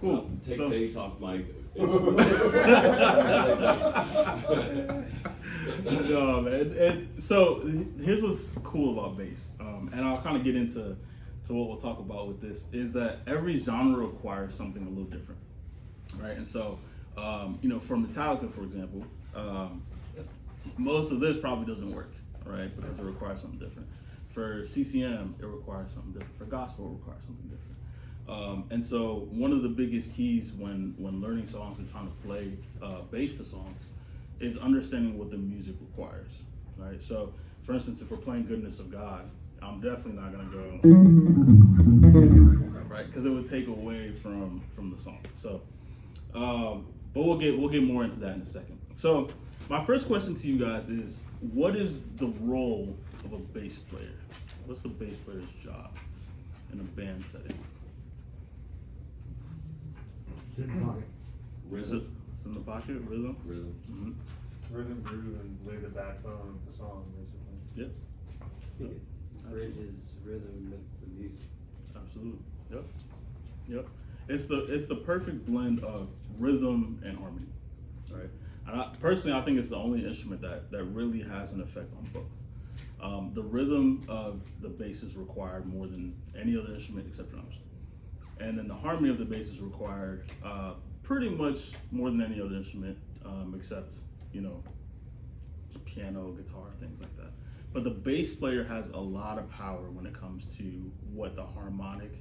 Cool. Take So- bass off my. No, man. And so here's what's cool about bass, and I'll kind of get into what we'll talk about with this is that every genre requires something a little different, right? And so, for Metallica, for example, most of this probably doesn't work, right? Because it requires something different. For CCM, it requires something different. For gospel, it requires something different. And so one of the biggest keys when learning songs and trying to play bass to songs is understanding what the music requires, right? So, for instance, if we're playing Goodness of God, I'm definitely not gonna go, right? Because it would take away from the song. So, but we'll get more into that in a second. So, my first question to you guys is, what is the role of a bass player? What's the bass player's job in a band setting? Sit in the pocket. Rhythm. It's in the pocket, rhythm. Rhythm. Mm-hmm. Rhythm, groove, and lay the backbone of the song, basically. Yep. It bridges rhythm with the music. Absolutely. Yep. It's the perfect blend of rhythm and harmony, right? And personally, I think it's the only instrument that really has an effect on both. The rhythm of the bass is required more than any other instrument except drums. And then the harmony of the bass is required pretty much more than any other instrument, except, piano, guitar, things like that. But the bass player has a lot of power when it comes to what the harmonic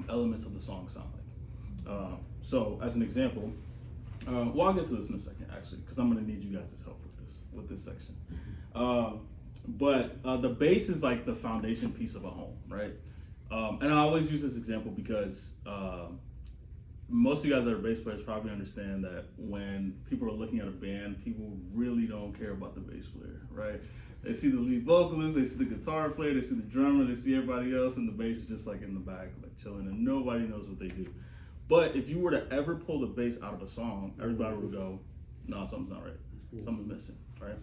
elements of the song sound like. So as an example, I'll get to this in a second, actually, because I'm going to need you guys' help with this section. But the bass is like the foundation piece of a home, right? And I always use this example because most of you guys that are bass players probably understand that when people are looking at a band, people really don't care about the bass player, right? They see the lead vocalist, they see the guitar player, they see the drummer, they see everybody else, and the bass is just like in the back, like chilling, and nobody knows what they do. But if you were to ever pull the bass out of a song, everybody would go, no, something's not right. Something's missing, right?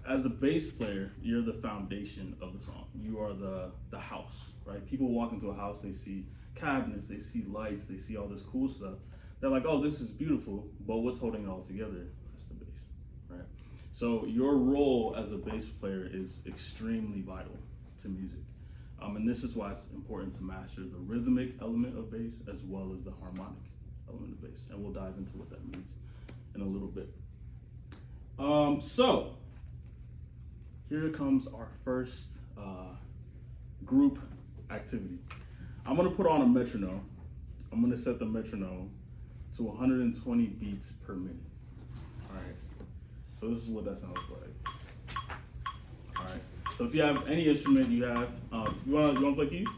As the bass player, you're the foundation of the song. You are the house, right? People walk into a house, they see cabinets, they see lights, they see all this cool stuff. They're like, oh, this is beautiful, but what's holding it all together? That's the bass, right? So your role as a bass player is extremely vital to music. And this is why it's important to master the rhythmic element of bass as well as the harmonic element of bass. And we'll dive into what that means in a little bit. So here comes our first group activity. I'm gonna put on a metronome. I'm gonna set the metronome to 120 beats per minute. All right. So this is what that sounds like. All right. So if you have any instrument you have, you wanna play keys?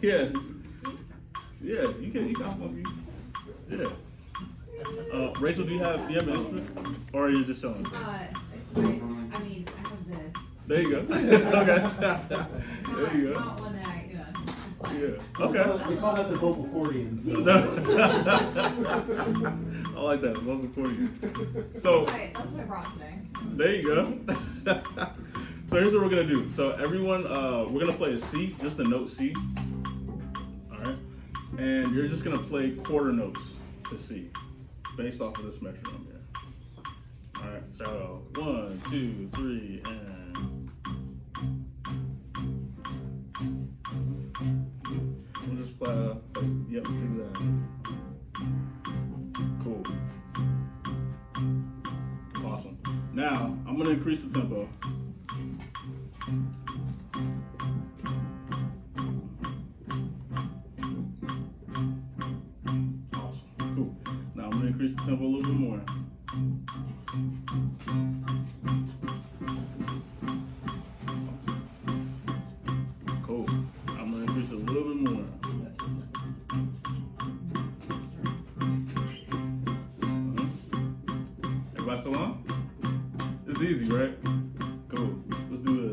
Yeah. You can hop on keys. Yeah. Rachel, do you have an instrument, or are you just showing? I have this. There you go. Okay. There you go. Not one that Yeah. Okay. We call that the vocal accordion. So. I like that vocal accordion. So that's what I brought today. there you go. So here's what we're gonna do. So everyone, we're gonna play a C, just the note C. All right, and you're just gonna play quarter notes to C, based off of this metronome here. All right. So 1, 2, 3, and. We'll just play, yep, exactly. Cool. Awesome. Now, I'm gonna increase the tempo. Awesome, cool. Now I'm gonna increase the tempo a little bit more. Cool. I'm gonna increase it a little bit more. Everybody still on? It's easy, right? Cool. Let's do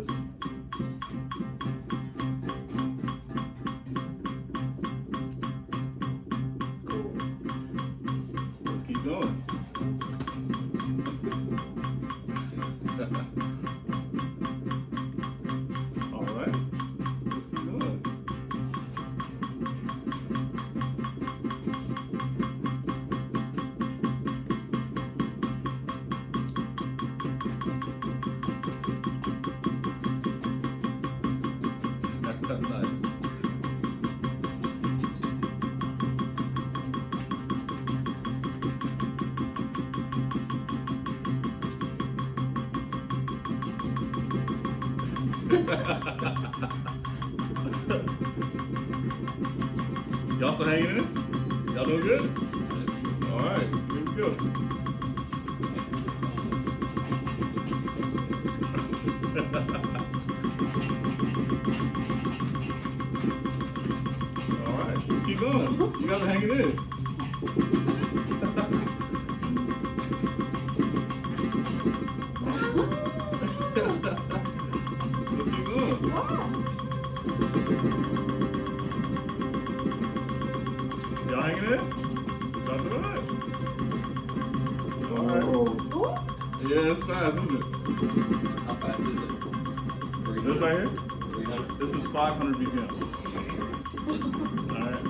Y'all still hanging in? Y'all doing good? All right, here we go. All right, let's keep going. You guys are hanging in. Let's keep going. Y'all hanging in? Y'all doing it? All right. Yeah, it's fast, isn't it? How fast is it? This right here? 300. This is 500 BPM. Alright.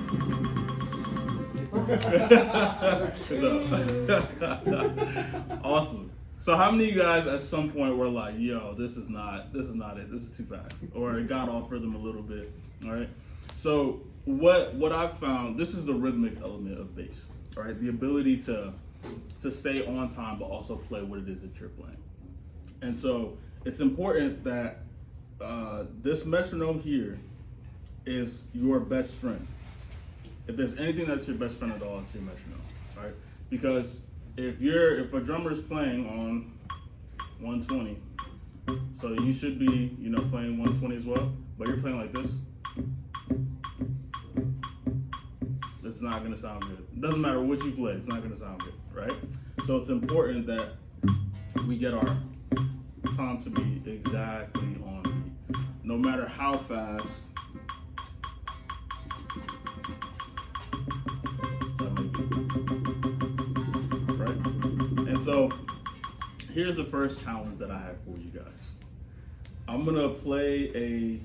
Awesome. So how many of you guys at some point were like, yo, this is not it, this is too fast. Or it got off rhythm a little bit. Alright. So what I've found, this is the rhythmic element of bass. Alright, the ability to stay on time but also play what it is that you're playing. And so it's important that this metronome here is your best friend. If there's anything that's your best friend at all, it's your metronome, right? Because if a drummer is playing on 120, so you should be, playing 120 as well, but you're playing like this, it's not gonna sound good. It doesn't matter what you play, it's not gonna sound good, right? So it's important that we get our time to be exactly on beat. No matter how fast that might be, right? And so here's the first challenge that I have for you guys. I'm gonna play a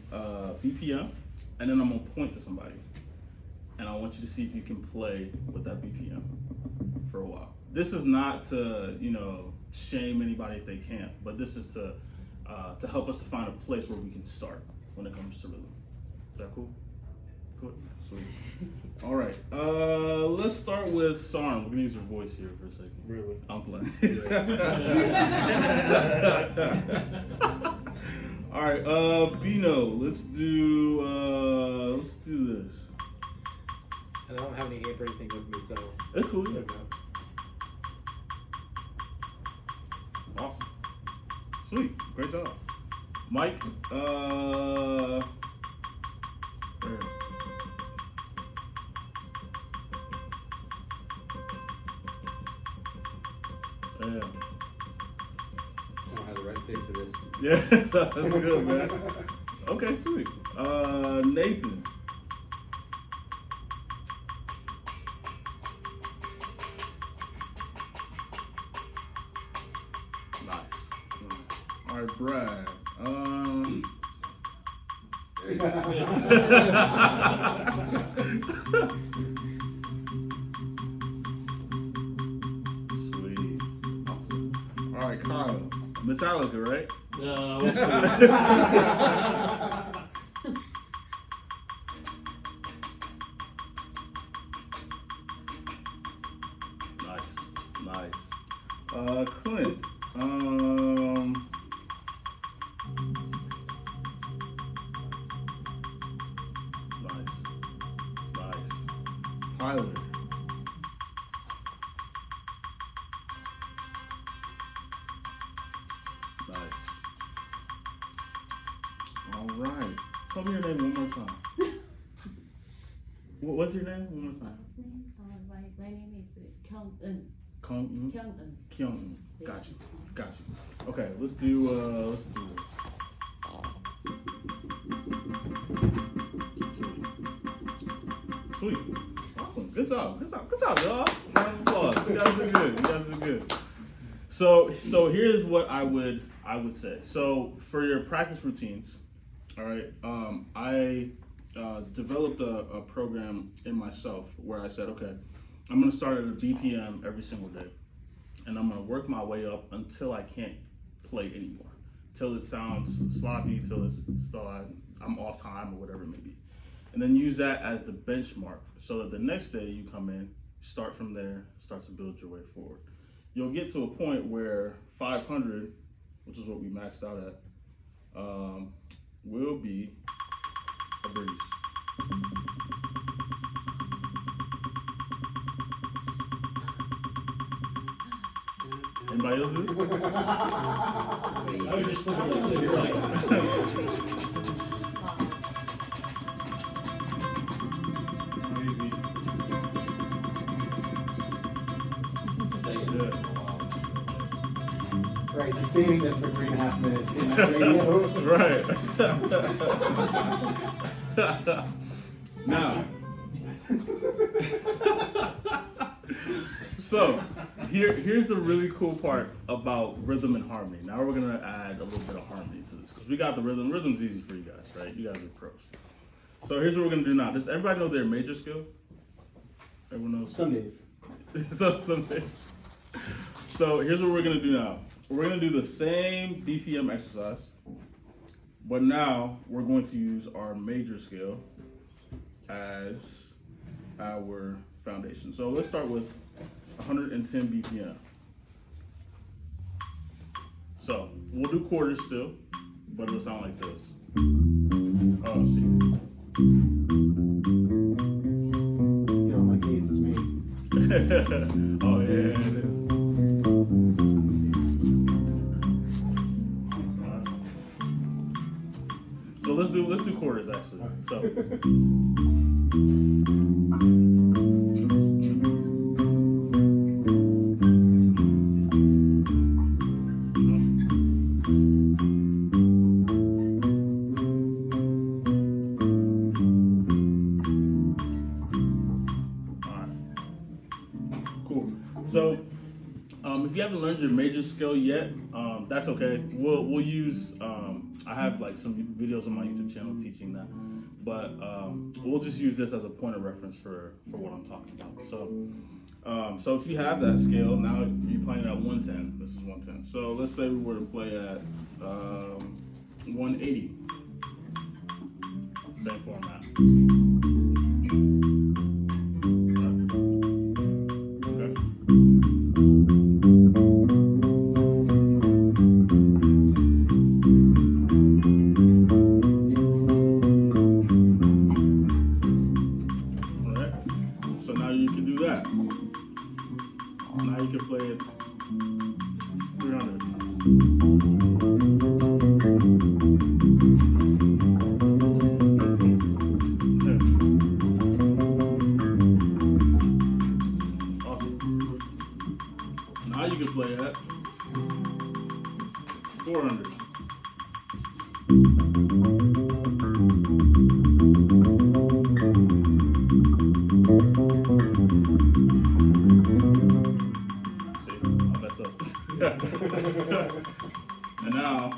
BPM, and then I'm gonna point to somebody, and I want you to see if you can play with that BPM for a while. This is not to, shame anybody if they can't, but this is to help us to find a place where we can start when it comes to rhythm. Is that cool? Cool. Sweet. All right. Let's start with Sarn. We're gonna use your voice here for a second. Really? I'm playing. All right. Bino. Let's do this. And I don't have any amp or anything with me, so. That's cool. Yeah. Okay. Awesome. Sweet. Great job. Mike, there. Yeah. I don't have the right pick for this. Yeah, that's good, man. Okay, sweet. Nathan. Nice. All right, Brad. There you go. Sweet. Awesome. All right, Kyle. Metallica, right? No, Nice. Clint. Nice. Tyler. Nice. All right. Tell me your name one more time. What's your name? One more time. My name is Kyung-eun. Kyung. Kyung-eun. Got you. Okay, let's do this. Sweet. Awesome. Good job, y'all. Round of applause. You guys did good. So here's what I would say. So for your practice routines, all right, I developed a program in myself where I said, okay, I'm gonna start at a BPM every single day, and I'm gonna work my way up until I can't play anymore, till it sounds sloppy, till I'm off time or whatever it may be, and then use that as the benchmark so that the next day you come in, start from there, start to build your way forward. You'll get to a point where 500, which is what we maxed out at, will be a breeze. Anybody else do it? I was just looking at this, you're like. Yeah. Right, sustaining this for 3.5 minutes in that radio. Right. Now, so here's the really cool part about rhythm and harmony. Now we're gonna add a little bit of harmony to this because we got the rhythm. Rhythm's easy for you guys, right? You guys are pros. So here's what we're gonna do now. Does everybody know their major scale? Everyone knows. Some days. Some days. So here's what we're gonna do now. We're gonna do the same BPM exercise, but now we're going to use our major scale as our foundation. So let's start with 110 BPM. So we'll do quarters still, but it'll sound like this. Oh, see. Feeling like eights to me. Oh yeah, it is. So let's do quarters actually. So cool. So if you haven't learned your major scale yet, that's okay. We'll use I have like some videos on my YouTube channel teaching that, but we'll just use this as a point of reference for what I'm talking about. So if you have that scale, now you're playing at 110. This is 110. So let's say we were to play at 180. Same format. So now you can do that. Now you can play it 300. Awesome. Now you can play at 400. And now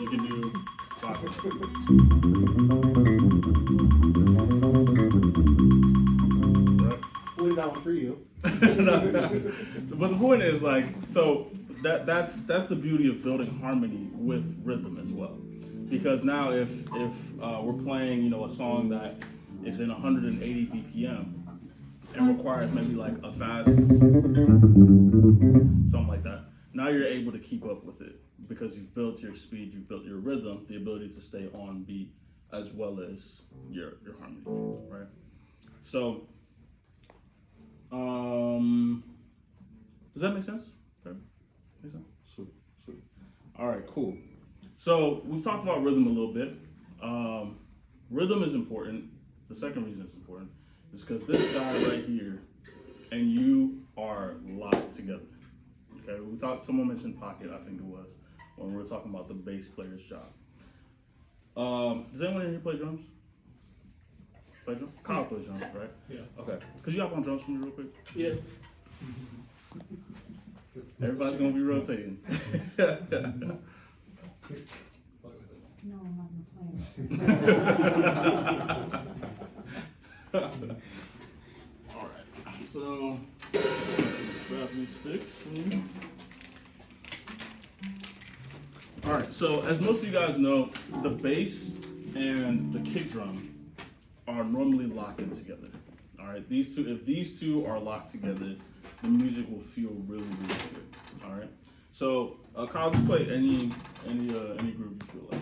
you can do 500. Right? We'll leave that one for you. But the point is, like, so that's the beauty of building harmony with rhythm as well. Because now if we're playing, you know, a song that is in 180 BPM and requires maybe like a fast something like that. Now you're able to keep up with it because you've built your speed, you've built your rhythm, the ability to stay on beat as well as your harmony, right? So, does that make sense? Okay. Make sense? Sweet. All right, cool. So we've talked about rhythm a little bit. Rhythm is important. The second reason it's important is because this guy right here and you are locked together. Okay, someone mentioned pocket, I think it was, when we were talking about the bass player's job. Does anyone in here play drums? Play drums? Kyle plays drums, right? Yeah. Okay. Could you hop on drums for me real quick? Yeah. Everybody's gonna be rotating. No, I'm not gonna play it. All right. So grab these sticks for me. All right. So as most of you guys know, the bass and the kick drum are normally locked in together. All right. If these two are locked together, the music will feel really, really good. All right. So Kyle, just play any groove you feel like.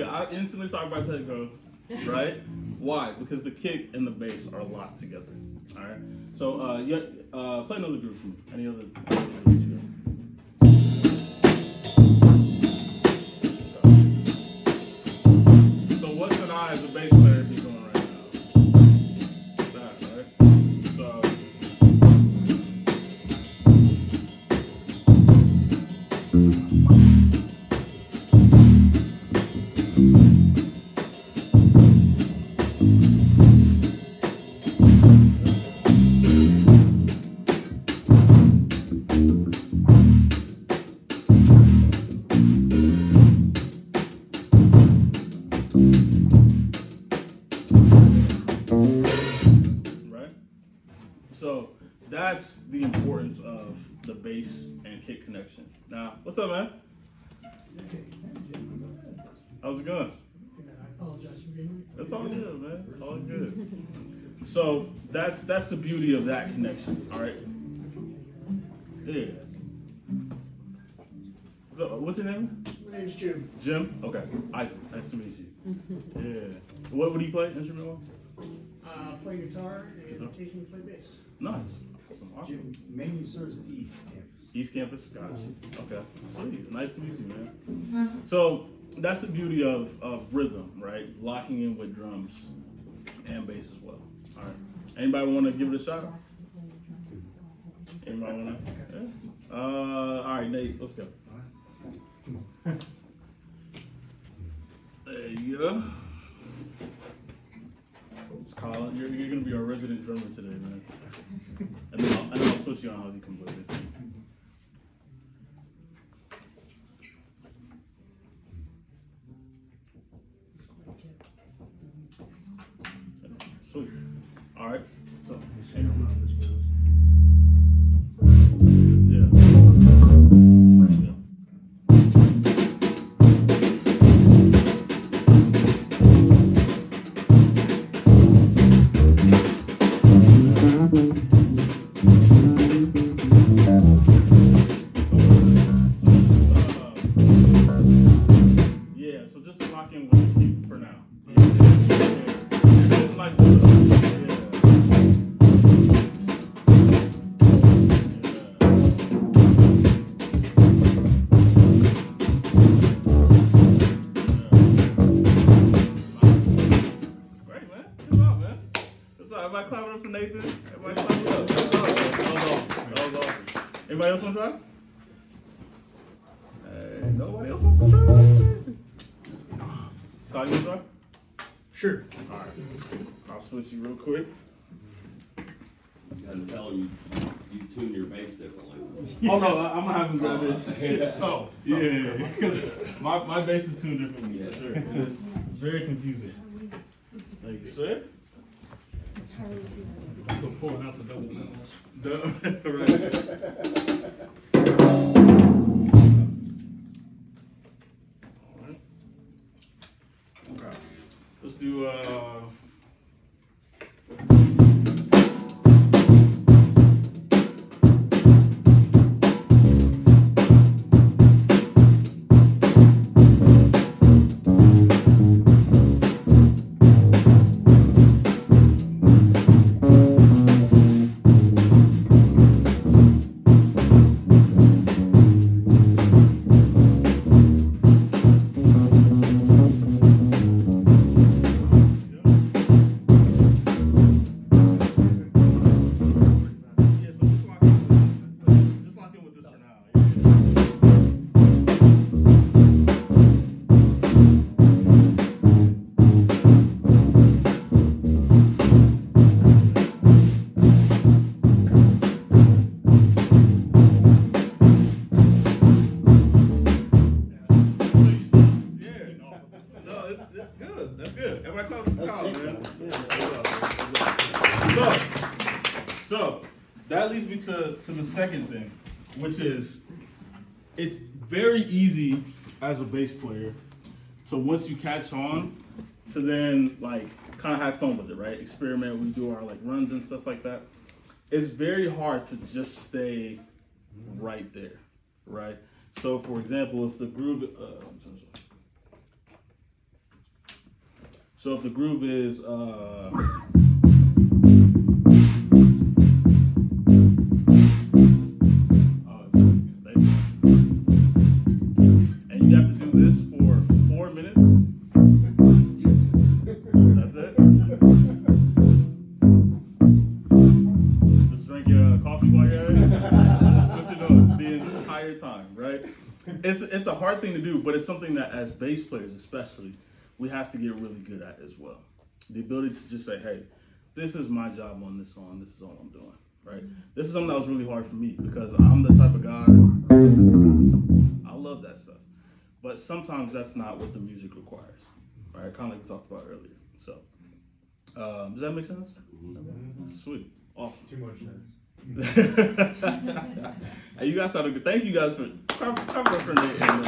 Okay, I instantly saw everybody's head go, right? Why? Because the kick and the bass are locked together. All right. So play another groove for me. Any other grooves you got? So what should I, as a bass player, be doing right now? That, right? So. Right? So that's the importance of the bass and kick connection. Now, what's up, man? How's it going? I apologize for being late. It's all good, man. All good. So that's the beauty of that connection. All right. Yeah. So what's your name? My name's Jim. Jim. Okay. Isaac. Nice to meet you. Yeah. What do you play? Instrument? Play guitar and So- occasionally play bass. Nice. Awesome. Jim mainly serves the East Campus. East Campus, gotcha. Okay, sweet. Nice to meet you, man. So that's the beauty of rhythm, right? Locking in with drums and bass as well. All right. Anybody want to give it a shot? Anybody want to? Yeah. All right, Nate, let's go. There you go. It's Colin. You're gonna be our resident drummer today, man. And then I'll switch you on how you can play this. Sweet. All right. So, hang around this goes. Yeah. Yeah, so just lock in with the kick for now. It's nice to Great, man. Good job, man. Good job. Everybody clapping up for Nathan. Everybody clapping up. That was awesome. Anybody else want to try? Hey, nobody else wants to try? Kyle, you want to try? Sure. All right. I'll switch you real quick. You gotta tell him you tune your bass differently. Oh no, I'm gonna have him go this. Yeah. Oh, yeah, because my bass is tuned differently. Yeah, sure. It's very confusing. Like you said. I'm pulling out the double pedals. Alright. Okay. Let's do yeah, so just lock in with this for now. Yeah. Yeah. No, it's good. That's good. Everybody clap for That's Kyle, sick, man. man. So that leads me to the second thing, which is it's very easy as a bass player to once you catch on to then like kind of have fun with it, right? Experiment. We do our like runs and stuff like that. It's very hard to just stay right there, right? So for example, if the groove, So if the groove is and you have to do this for 4 minutes. That's it. Just drink your coffee while you're at it. That's what you're doing the entire time, right? It's a hard thing to do, but it's something that as bass players especially, we have to get really good at as well. The ability to just say, hey, this is my job on this song, this is all I'm doing, right? This is something that was really hard for me because I'm the type of guy, I love that stuff. But sometimes that's not what the music requires, right? Kind of like we talked about earlier. So, does that make sense? Sweet, awesome. Too much sense. Hey, you guys sounded good. Thank you guys for covering it and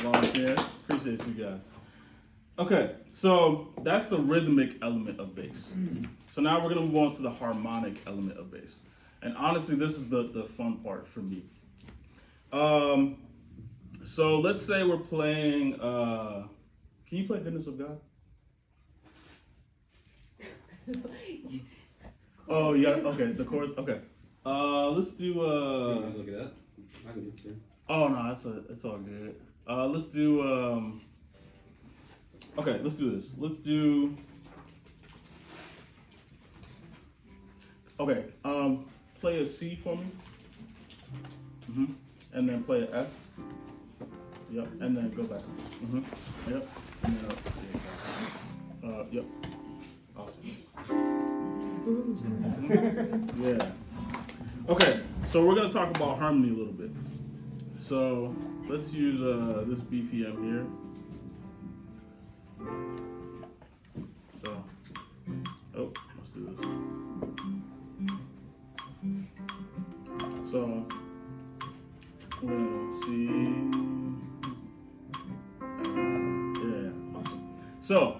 volunteering. Appreciate you guys. Okay, so that's the rhythmic element of bass. So now we're gonna move on to the harmonic element of bass. And honestly, this is the fun part for me. So let's say we're playing, can you play Goodness of God? Oh, yeah, okay, the chords, okay. Let's do, You can look it up. I can get it too. oh no, it's all good. Let's do, okay, let's do this. Let's do, okay, play a C for me. And then play an F. Yep, and then go back. Yep, and then up. Yep. Awesome. Yeah. Okay, so we're gonna talk about harmony a little bit. So let's use this BPM here. So, oh, let's do this. So we're gonna see. Yeah, awesome. So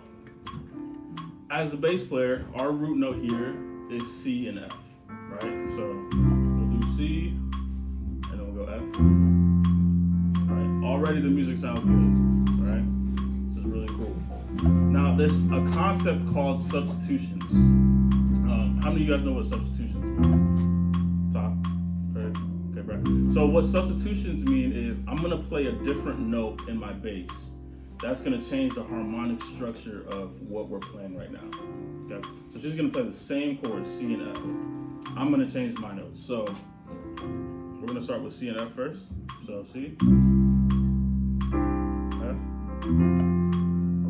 as the bass player, our root note here is C and F, right? So we'll do C, and then we'll go F. All right. Already the music sounds good, right? This is really cool. Now there's a concept called substitutions. How many of you guys know what substitutions means? Top, okay, Brad. So what substitutions mean is I'm gonna play a different note in my bass. That's gonna change the harmonic structure of what we're playing right now. Okay, so she's gonna play the same chords, C and F. I'm gonna change my notes. So we're gonna start with C and F first. So C, F.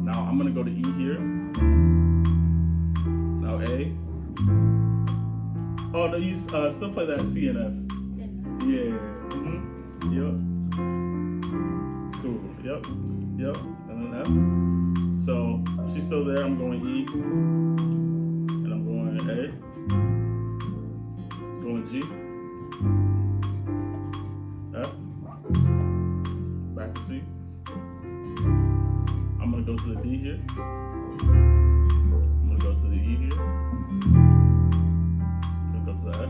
Now I'm gonna go to E here. Now A. Oh no, you still play that C and F. Yeah. Yep. Cool. Yep. Yep. And then F. So she's still there. I'm going E. And I'm going A. Going G. F. Back to C. I'm gonna go to the D here. I'm gonna go to the E here. I'm gonna go to the F.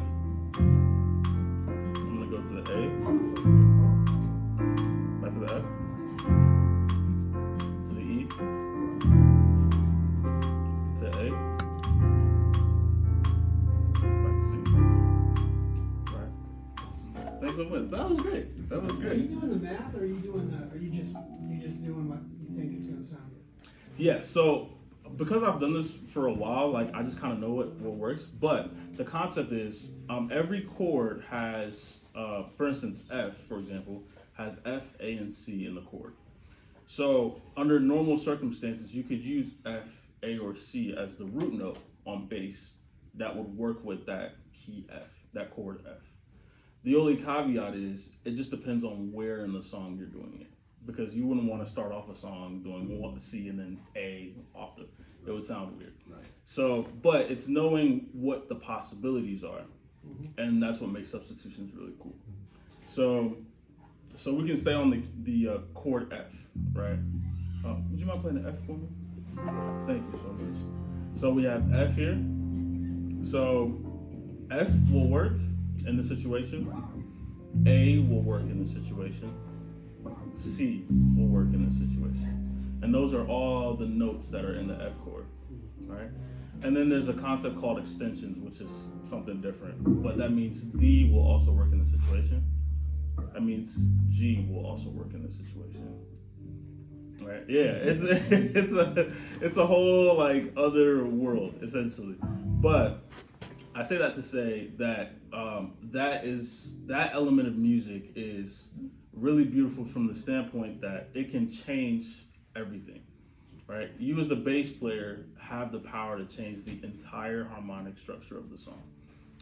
I'm gonna go to the A. Back to the F. To the E. To A. Back to C. Right. Thanks so much. That was great. That was Are you great. doing the math, or are you doing are you just doing what you think it's gonna sound good? Yeah, so because I've done this for a while, like I just kind of know what works. But the concept is every chord has, for instance, F, for example, has F, A, and C in the chord. So under normal circumstances, you could use F, A, or C as the root note on bass that would work with that key F, that chord F. The only caveat is it just depends on where in the song you're doing it. Because you wouldn't want to start off a song doing one C and then A off the, it would sound weird. Right. So, but it's knowing what the possibilities are, and that's what makes substitutions really cool. So we can stay on the chord F, right? Would you mind playing the F for me? Thank you so much. So we have F here. So F will work in this situation. A will work in this situation. C will work in this situation. And those are all the notes that are in the F chord, right? And then there's a concept called extensions, which is something different. But that means D will also work in the situation. That means G will also work in the situation. Right? Yeah, it's a whole like other world essentially. But I say that to say that that element of music is really beautiful from the standpoint that it can change everything. Right? You as the bass player have the power to change the entire harmonic structure of the song.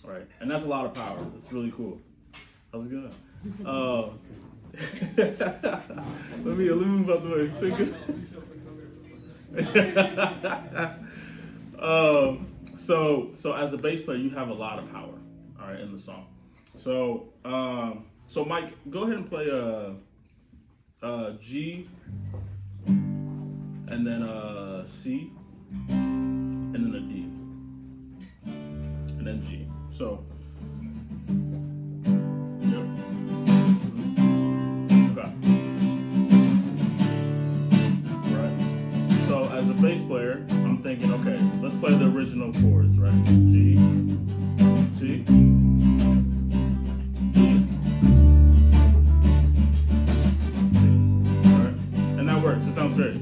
Right? And that's a lot of power. That's really cool. How's it going? Let me move out the way. So as a bass player, you have a lot of power, all right, in the song. So Mike, go ahead and play a G, and then a C, and then a D, and then G. So. Bass player, I'm thinking, okay, let's play the original chords, right? G, C, D, C. All right, and that works. It sounds great.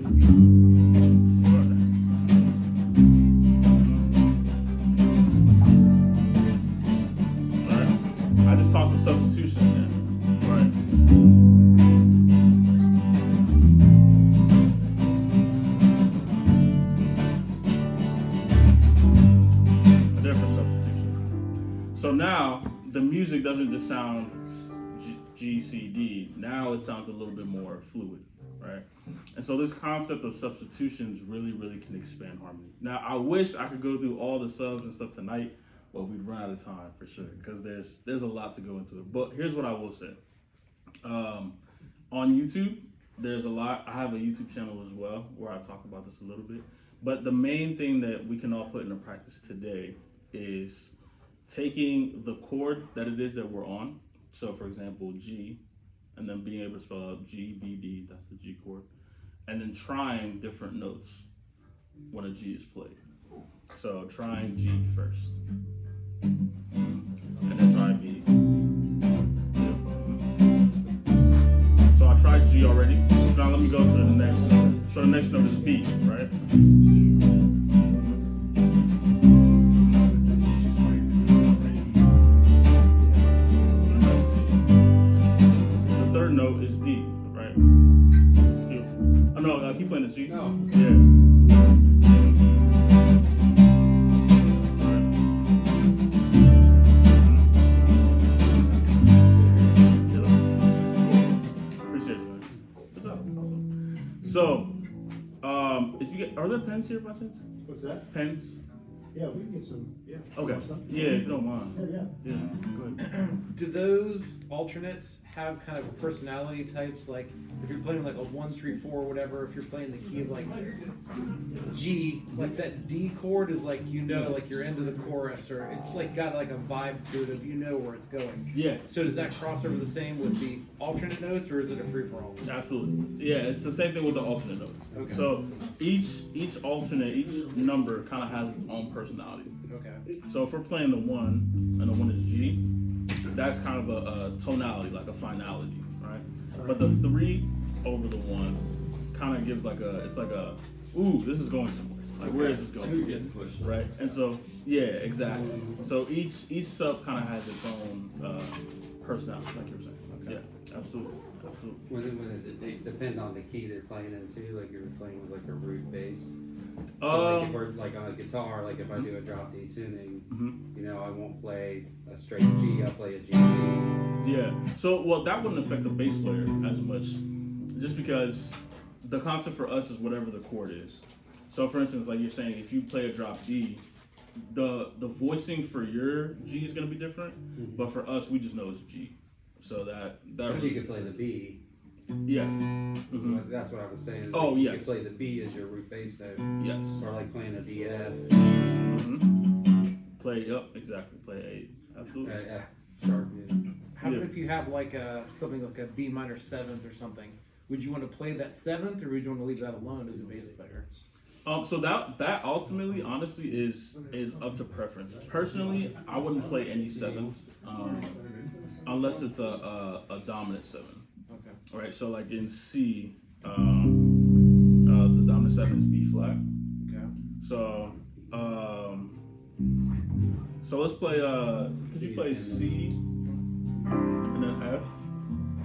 All right, I just tossed a substitution in there. All right. So now the music doesn't just sound G, C, D. Now it sounds a little bit more fluid, right? And so this concept of substitutions really, really can expand harmony. Now I wish I could go through all the subs and stuff tonight, but we'd run out of time for sure because there's a lot to go into it. But here's what I will say: on YouTube, there's a lot. I have a YouTube channel as well where I talk about this a little bit. But the main thing that we can all put into practice today is taking the chord that it is that we're on. So for example, G, and then being able to spell out G, B, D, that's the G chord. And then trying different notes when a G is played. So trying G first. And then try B. So I tried G already. Now let me go to the next note. So the next note is B, right? Note is D, right? Oh no, keep playing the G. No. Yeah. Appreciate you, man. Good job. Awesome. So, if you get, are there pens here by chance? What's that? Pens? Yeah, we can get some, yeah. Okay. Some? Yeah, if you don't mind. Yeah. Yeah. Go ahead. Do those alternates have kind of personality types? Like if you're playing like a 1, 3, 4, whatever, if you're playing the key of like G, like that D chord is like, you know, like you're into the chorus, or it's like got like a vibe to it if you know where it's going. Yeah. So does that cross over the same with the alternate notes, or is it a free for all? Absolutely. Yeah, it's the same thing with the alternate notes. Okay. So each alternate, each number kind of has its own personality. Okay. So if we're playing the 1 and the 1 is G, that's kind of a tonality, like a finality, right? But the 3 over the 1 kind of gives like it's like a, ooh, this is going somewhere. Like where is this going? Who's getting pushed? Right? And so, yeah, exactly. So each sub kind of has its own personality, like you were saying. Okay. Yeah, absolutely. When it depend on the key they're playing in too, like you're playing with like a root bass. So like if we're like on a guitar, like if I do a drop D tuning, you know, I won't play a straight G, I'll play a G. Yeah. So well, that wouldn't affect the bass player as much, just because the concept for us is whatever the chord is. So for instance, like you're saying, if you play a drop D, the voicing for your G is gonna be different, but for us, we just know it's G. So that But you could play the B. Yeah. That's what I was saying. Oh, you yes. could play the B as your root bass note. Yes. Or like playing a D F. Play, yep, exactly. Play A. Absolutely. F sharp. Yeah. How about if you have like a something like a B minor 7th or something? would you want to play that seventh, or would you want to leave that alone as a bass player? So that ultimately, honestly, is up to preference. Personally, I wouldn't play any sevenths unless it's a dominant seven. Okay. All right. So like in C, the dominant seven is B flat. Okay. So let's play. Could you play C and then F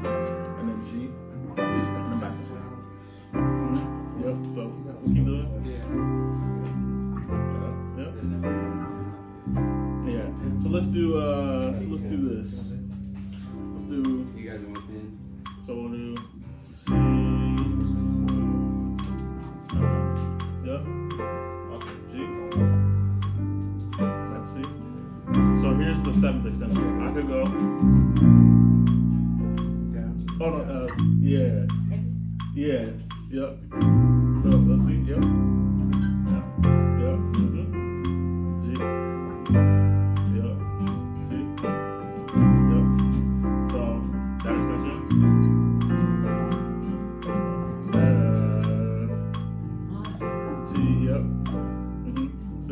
and then G and then back to C? Yep. So keep doing. Yeah. So let's do this. Let's do. You guys want pin? So we'll do C. Yep. Awesome. G. That's C. So here's the seventh extension. I could go. Okay. Oh no. Yeah. Yeah. Yep. So let's see. Yep. Yep. Yep. G. Yep. C. Yep. So that extension. G. Yep. C.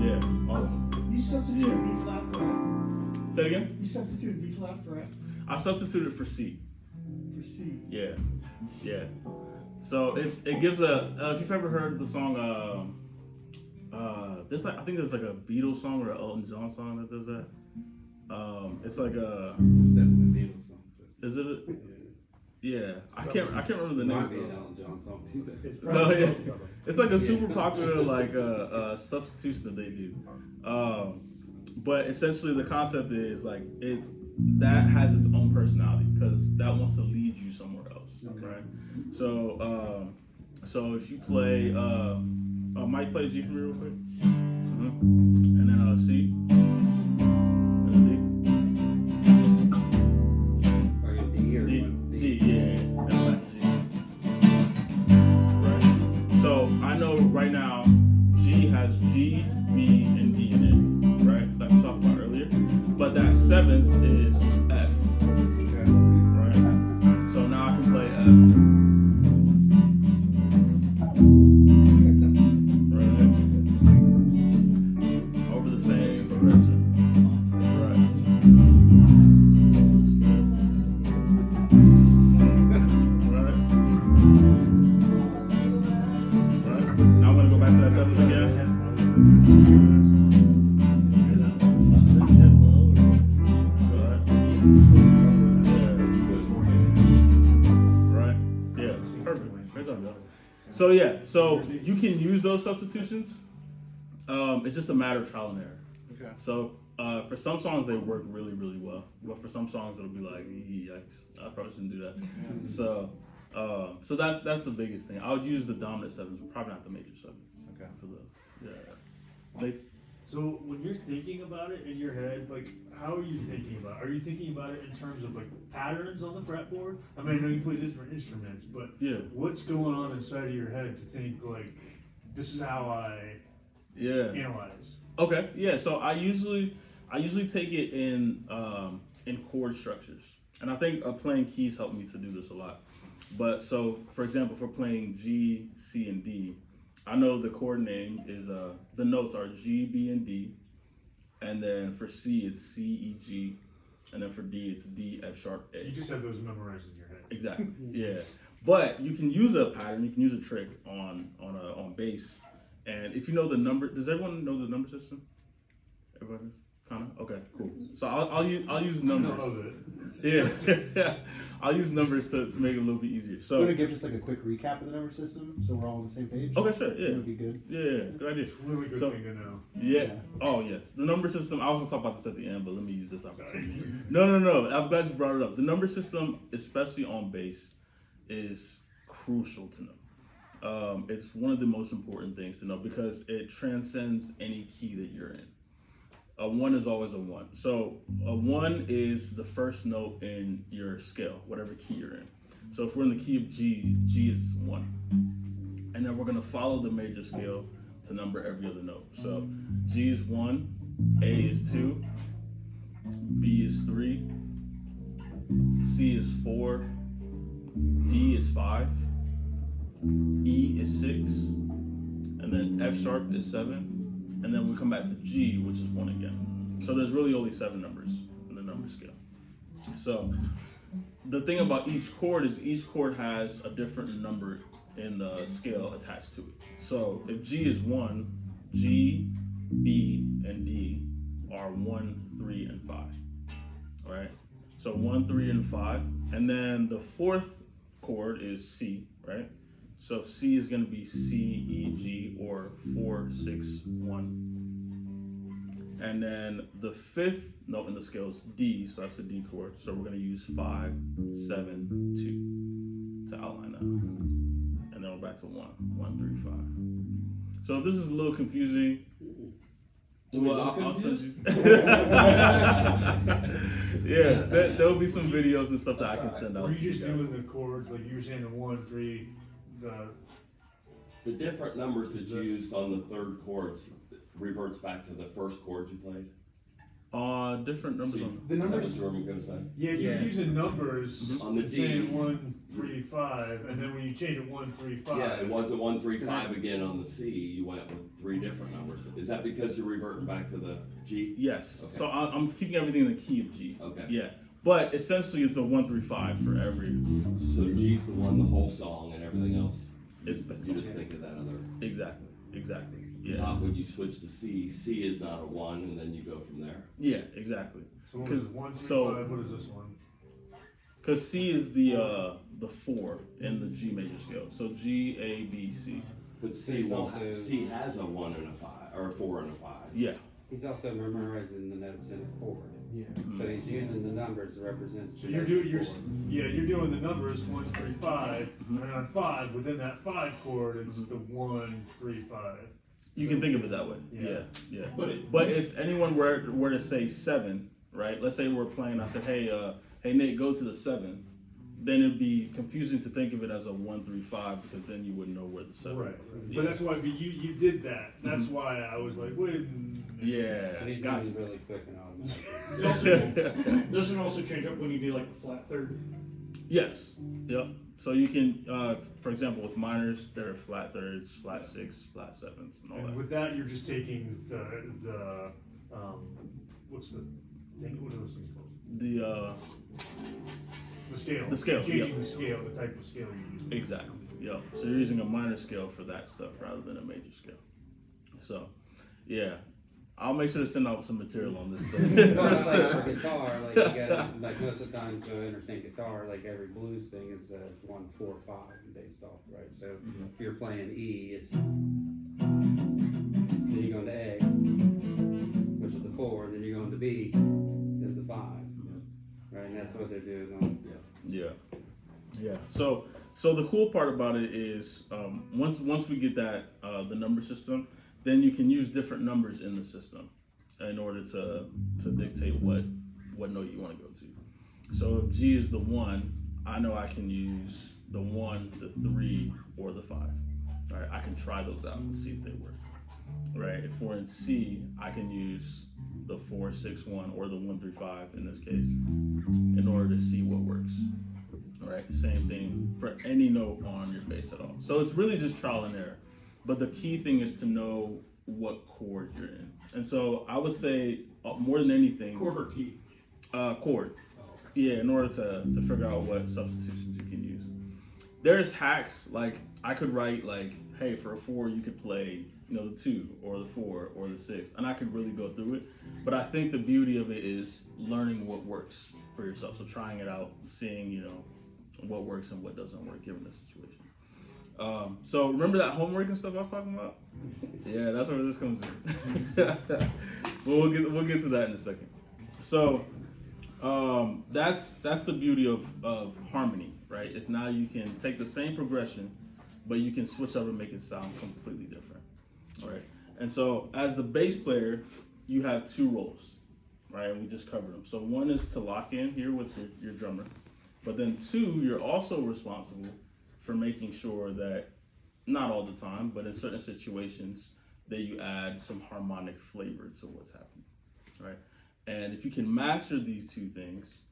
Yeah. Awesome. You substitute B flat for F. Say it again. You substitute B flat for F I substituted for C. for C. Yeah. Yeah. So it gives a if you've ever heard the song there's like I think there's like a Beatles song or an Elton John song that does that. It's like a That's the Beatles song. is it a, yeah I can't remember the name Might of be an it. Elton John song. No, yeah. It's like a super popular like substitution that they do. But essentially the concept is like that has its own personality because that wants to lead you somewhere else, right? So if you play Mike plays G for me real quick, and then C, and Are you D or D, what? D, yeah, and that's G, right? So I know right now G has G, B, and D in it, right? Like we talked about earlier, but that seventh is F. Right? So now I can play F. Right? Over the same progression. Right. Right? Right? Now I'm gonna go back to that seventh again. So you can use those substitutions. It's just a matter of trial and error. Okay. So for some songs they work really, really well, but for some songs it'll be like, yikes, I probably shouldn't do that. So that's the biggest thing. I would use the dominant sevens, but probably not the major sevens. Okay. For those, So when you're thinking about it in your head, like, how are you thinking about it? Are you thinking about it in terms of like patterns on the fretboard? I mean, I know you play different instruments, but yeah, what's going on inside of your head to think like, this is how I yeah. analyze? Okay, yeah. So I usually take it in chord structures, and I think playing keys helped me to do this a lot. But so, for example, for playing G, C, and D, I know the chord name is the notes are G, B, and D, and then for C it's C, E, G, and then for D it's D, F sharp, A. You just have those memorized in your head. Exactly. Yeah. But you can use a pattern. You can use a trick on bass. And if you know the number, does everyone know the number system? Everybody, kind of. Okay, cool. So I'll use numbers. Yeah. I'll use numbers to make it a little bit easier. So You want to give just like a quick recap of the number system so we're all on the same page? okay, sure. That Yeah. would be good. Yeah. Good idea. It's a really good So- thing to know. Yeah. Yeah. Oh yes. The number system. I was gonna talk about this at the end, but let me use this opportunity. No. I'm glad you brought it up. The number system, especially on bass, is crucial to know. It's one of the most important things to know because it transcends any key that you're in. A one is always a one. So a one is the first note in your scale, whatever key you're in. So if we're in the key of G, G is one. And then we're gonna follow the major scale to number every other note. So G is 1, A is 2, B is 3, C is 4, D is 5, E is 6, and then F sharp is 7, and then we come back to G, which is 1 again. So there's really only 7 numbers in the number scale. So the thing about each chord is each chord has a different number in the scale attached to it. So if G is 1, G, B, and D are 1, 3, and 5. All right. So 1, 3, and 5, and then the fourth chord is C, right? So C is going to be C, E, G, or 4, 6, 1. And then the fifth note in the scale is D, so that's the D chord. So we're going to use 5, 7, 2 to outline that. And then we're back to 1, 1, 3, 5. So if this is a little confusing, Do we look confused? Yeah, there'll be some videos and stuff that I can send out. Were to you just you guys. doing the chords, like you were saying the 1, 3, The different numbers that's used on the third chords reverts back to the first chord you played? Different numbers See, on. The that numbers. was what I'm gonna say. yeah, you're Yeah. using numbers, On the D. saying 1, 3, 5, and then when you change it 1, 3, 5. Yeah, it wasn't 1, 3, 5 again on the C, you went with 3 different numbers. Is that because you're reverting back to the G? Yes. Okay. So I'm keeping everything in the key of G. Okay. Yeah. But essentially, it's a 1, 3, 5 for every. So G's the one, the whole song, and everything else. It's You just think of that other. exactly. Yeah. Not when you switch to C. C is not a 1, and then you go from there. Yeah. Exactly. So what is it, 1, 3, so- 5, what is this one? Because C is the 4 in the G major scale. So G, A, B, C. But C It's won't. also- C has a 1 and a 5, or a 4 and a 5. Yeah. He's also memorizing the notes in a chord. Yeah. So he's using the numbers to represent. So the you're note doing, chord. you're doing the numbers 1, 3, 5, and then on 5, within that 5 chord, it's the 1, 3, 5. You can think of it that way. Yeah. Yeah. But But if anyone were to say 7, right? Let's say we're playing. I said, hey Nate, go to the 7. Then it'd be confusing to think of it as a 1, 3, 5 because then you wouldn't know where the 7. Right. Yeah. But that's why you did that. That's why I was like, wait. Yeah. But he's Gotcha. doing really quick and automatic. It also, doesn't it also change up when you do like the flat third? Yes. Yep. So you can, for example, with minors, there are flat thirds, flat 6, flat 7s, and all And that. with that, you're just taking the what's the thing? What are those things called? The scale. The scale, You're changing yeah. the scale, the type of scale you're using. Exactly. Yep. So you're using a minor scale for that stuff rather than a major scale. So, yeah. I'll make sure to send out some material on this. But it's like for guitar, like you gotta, like most of the time to understand guitar, like every blues thing is 1, 4, 5 based off, right? So if you're playing E, it's then you go into A, which is the 4, and then you go into B, is the 5, right? And that's what they're doing on. Yeah. So the cool part about it is once we get that the number system, then you can use different numbers in the system in order to dictate what note you want to go to. So if G is the 1, I know I can use the 1, the 3, or the 5. All right, I can try those out and see if they work. Right, if we're in C, I can use the 4, 6, 1, or the 1, 3, 5 in this case in order to see what works. All right, same thing for any note on your bass at all. So it's really just trial and error. But the key thing is to know what chord you're in. And so I would say more than anything, Chord or key? chord. Yeah, in order to figure out what substitutions you can use. There's hacks, like I could write like, hey, for a 4 you could play, the 2 or the 4 or the 6, and I could really go through it. But I think the beauty of it is learning what works for yourself. So trying it out, seeing, what works and what doesn't work given the situation. So remember that homework and stuff I was talking about? Yeah, that's where this comes in. But we'll get to that in a second. So that's the beauty of harmony, right? It's now you can take the same progression, but you can switch up and make it sound completely different. All right. And so as the bass player, you have 2 roles, right? And we just covered them. So one is to lock in here with your drummer, but then 2, you're also responsible for making sure that, not all the time, but in certain situations, that you add some harmonic flavor to what's happening, right? And if you can master these 2 things,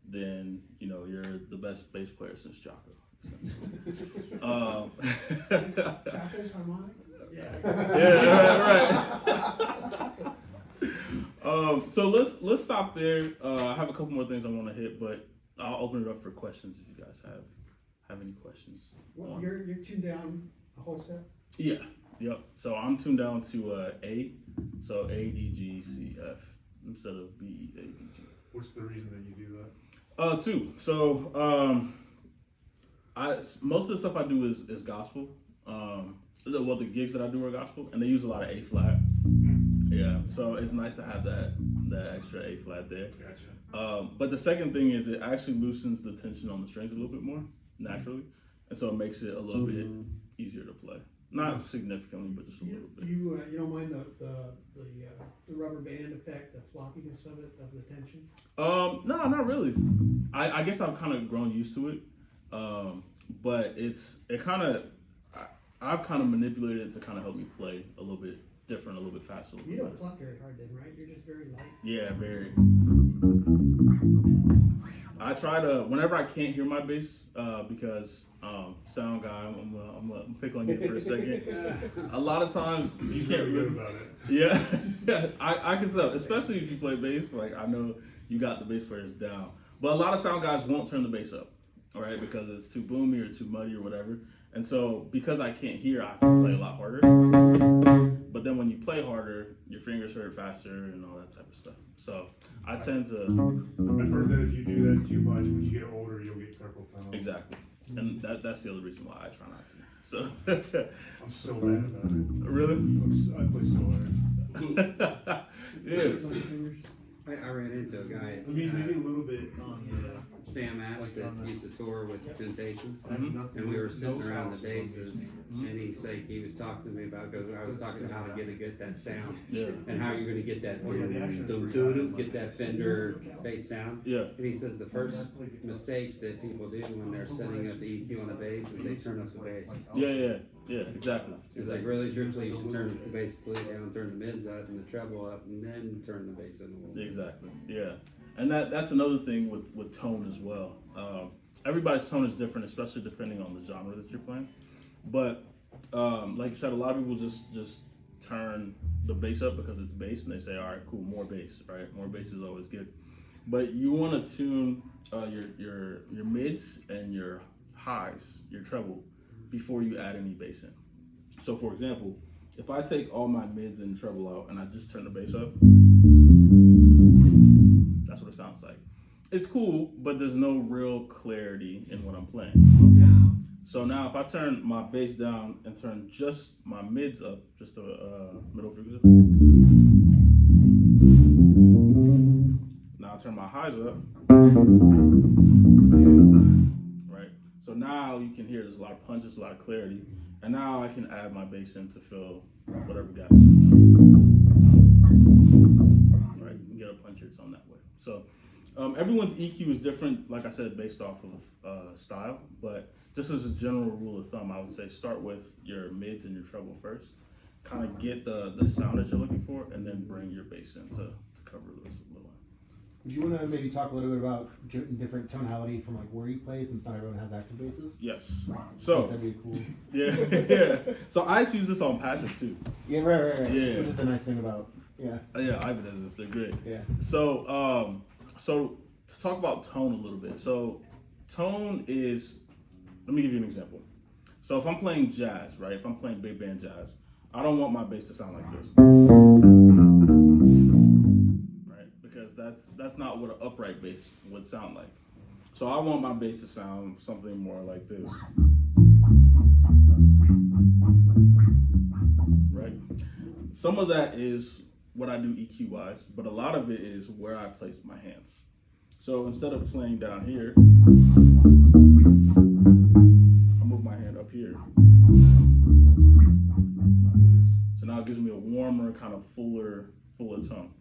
then you're the best bass player since Jocko. Chakras, harmonic? Yeah, right. So let's stop there. I have a couple more things I want to hit, but I'll open it up for questions if you guys have any questions. Well, you're tuned down a whole set? Yeah. Yep. So I'm tuned down to A, so A D G C F instead of B E A D G. What's the reason that you do that? Two. So most of the stuff I do is gospel. The gigs that I do are gospel, and they use a lot of A flat. Yeah, so it's nice to have that extra A flat there. Gotcha. But the second thing is it actually loosens the tension on the strings a little bit more naturally, and so it makes it a little bit easier to play. Not significantly, but just a little bit. You don't mind the rubber band effect, the floppiness of it, of the tension? No, not really. I guess I've kind of grown used to it, but I've kind of manipulated it to kind of help me play a little bit different, a little bit faster. You don't pluck very hard then, right? You're just very light. Yeah, very. I try to, whenever I can't hear my bass, because sound guy, I'm gonna pick on you for a second. A lot of times you can't Really really. good about it. Yeah, I can tell, especially if you play bass. Like I know you got the bass players down, but a lot of sound guys won't turn the bass up, all right, because it's too boomy or too muddy or whatever. And so because I can't hear, I have to play a lot harder. But then when you play harder, your fingers hurt faster and all that type of stuff. So I tend to. I've heard that if you do that too much, when you get older, you'll get carpal tunnel. Exactly, and that's the other reason why I try not to. So I'm so bad about it. really, I play so hard. yeah. I ran into a guy. I mean, maybe a little bit on Sam Ash that used to tour with Temptations, Mhm. and we were sitting around the basses, and he was talking to me about, I was talking about how to get that sound, Yeah. and how you're gonna get that, get that Fender bass sound. Yeah. And he says the first mistake that people do when they're setting up the EQ on the bass is they turn up the bass. Yeah, exactly. It's like really truthfully, you should turn the bass completely down, turn the mids up and the treble up, and then turn the bass in a little bit. Exactly. Yeah, and that's another thing with tone as well. Everybody's tone is different, especially depending on the genre that you're playing. But like you said, a lot of people just turn the bass up because it's bass, and they say, "All right, cool, more bass." Right? More bass is always good. But you want to tune your mids and your highs, your treble, before you add any bass in. So, for example, if I take all my mids and treble out and I just turn the bass up, that's what it sounds like. It's cool, but there's no real clarity in what I'm playing. So now if I turn my bass down and turn just my mids up, just the middle frequency. Now I turn my highs up. Right? So now you can hear there's a lot of punch, there's a lot of clarity. And now I can add my bass in to fill whatever gap. Right? You can get a punch your tone that way. So everyone's EQ is different, like I said, based off of style. But just as a general rule of thumb, I would say start with your mids and your treble first. Kind of get the sound that you're looking for, and then bring your bass in to cover this a little. Do you want to maybe talk a little bit about different tonality from like where you play, since not everyone has active basses? Yes. So that'd be cool. yeah. So I use this on passive too. Yeah, right. Yeah. Which is the nice thing about Ibanez, they're great. Yeah. So so to talk about tone a little bit. So tone is, let me give you an example. So if I'm playing jazz, right? If I'm playing big band jazz, I don't want my bass to sound like this. Because that's not what an upright bass would sound like. So I want my bass to sound something more like this. Right? Some of that is what I do EQ wise, but a lot of it is where I place my hands. So instead of playing down here, I move my hand up here. So now it gives me a warmer, kind of fuller tone.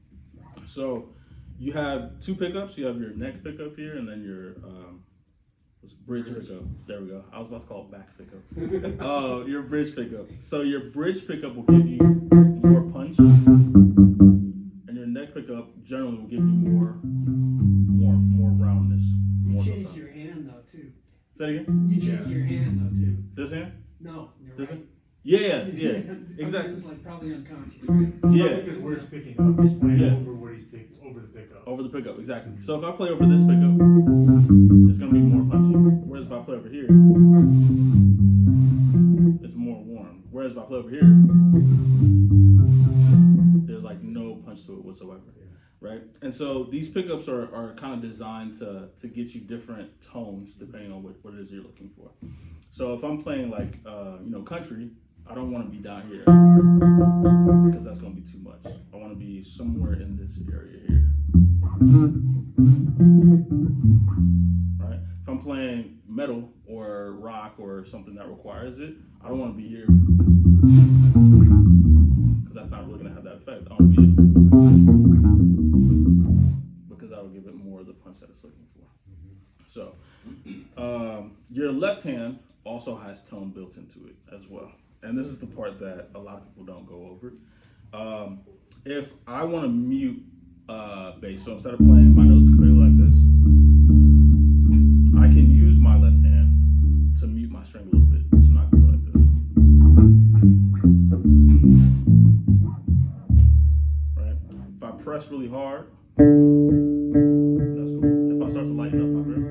So you have two pickups. You have your neck pickup here, and then your bridge pickup. There we go. I was about to call it back pickup. Your bridge pickup. So your bridge pickup will give you more punch, and your neck pickup generally will give you more roundness. Say it again. You changed your hand though too. This hand? No, you're This right. hand? Yeah, I mean, exactly. It was like probably unconscious, right? Yeah. Because where he's picking up, he's playing Yeah. over what he's picking, over the pickup. Over the pickup, exactly. So if I play over this pickup, it's gonna be more punchy. Whereas if I play over here, it's more warm. Whereas if I play over here, there's like no punch to it whatsoever. Right? And so these pickups are kind of designed to get you different tones depending on what it is you're looking for. So if I'm playing like country, I don't want to be down here because that's going to be too much. I want to be somewhere in this area here. Right? If I'm playing metal or rock or something that requires it, I don't want to be here because that's not really going to have that effect. I want to be because I will give it more of the punch that it's looking for. So your left hand also has tone built into it as well. And this is the part that a lot of people don't go over. If I want to mute bass, so instead of playing my notes clear like this, I can use my left hand to mute my string a little bit. So not go like this. Right? If I press really hard, that's cool. If I start to lighten up my grip,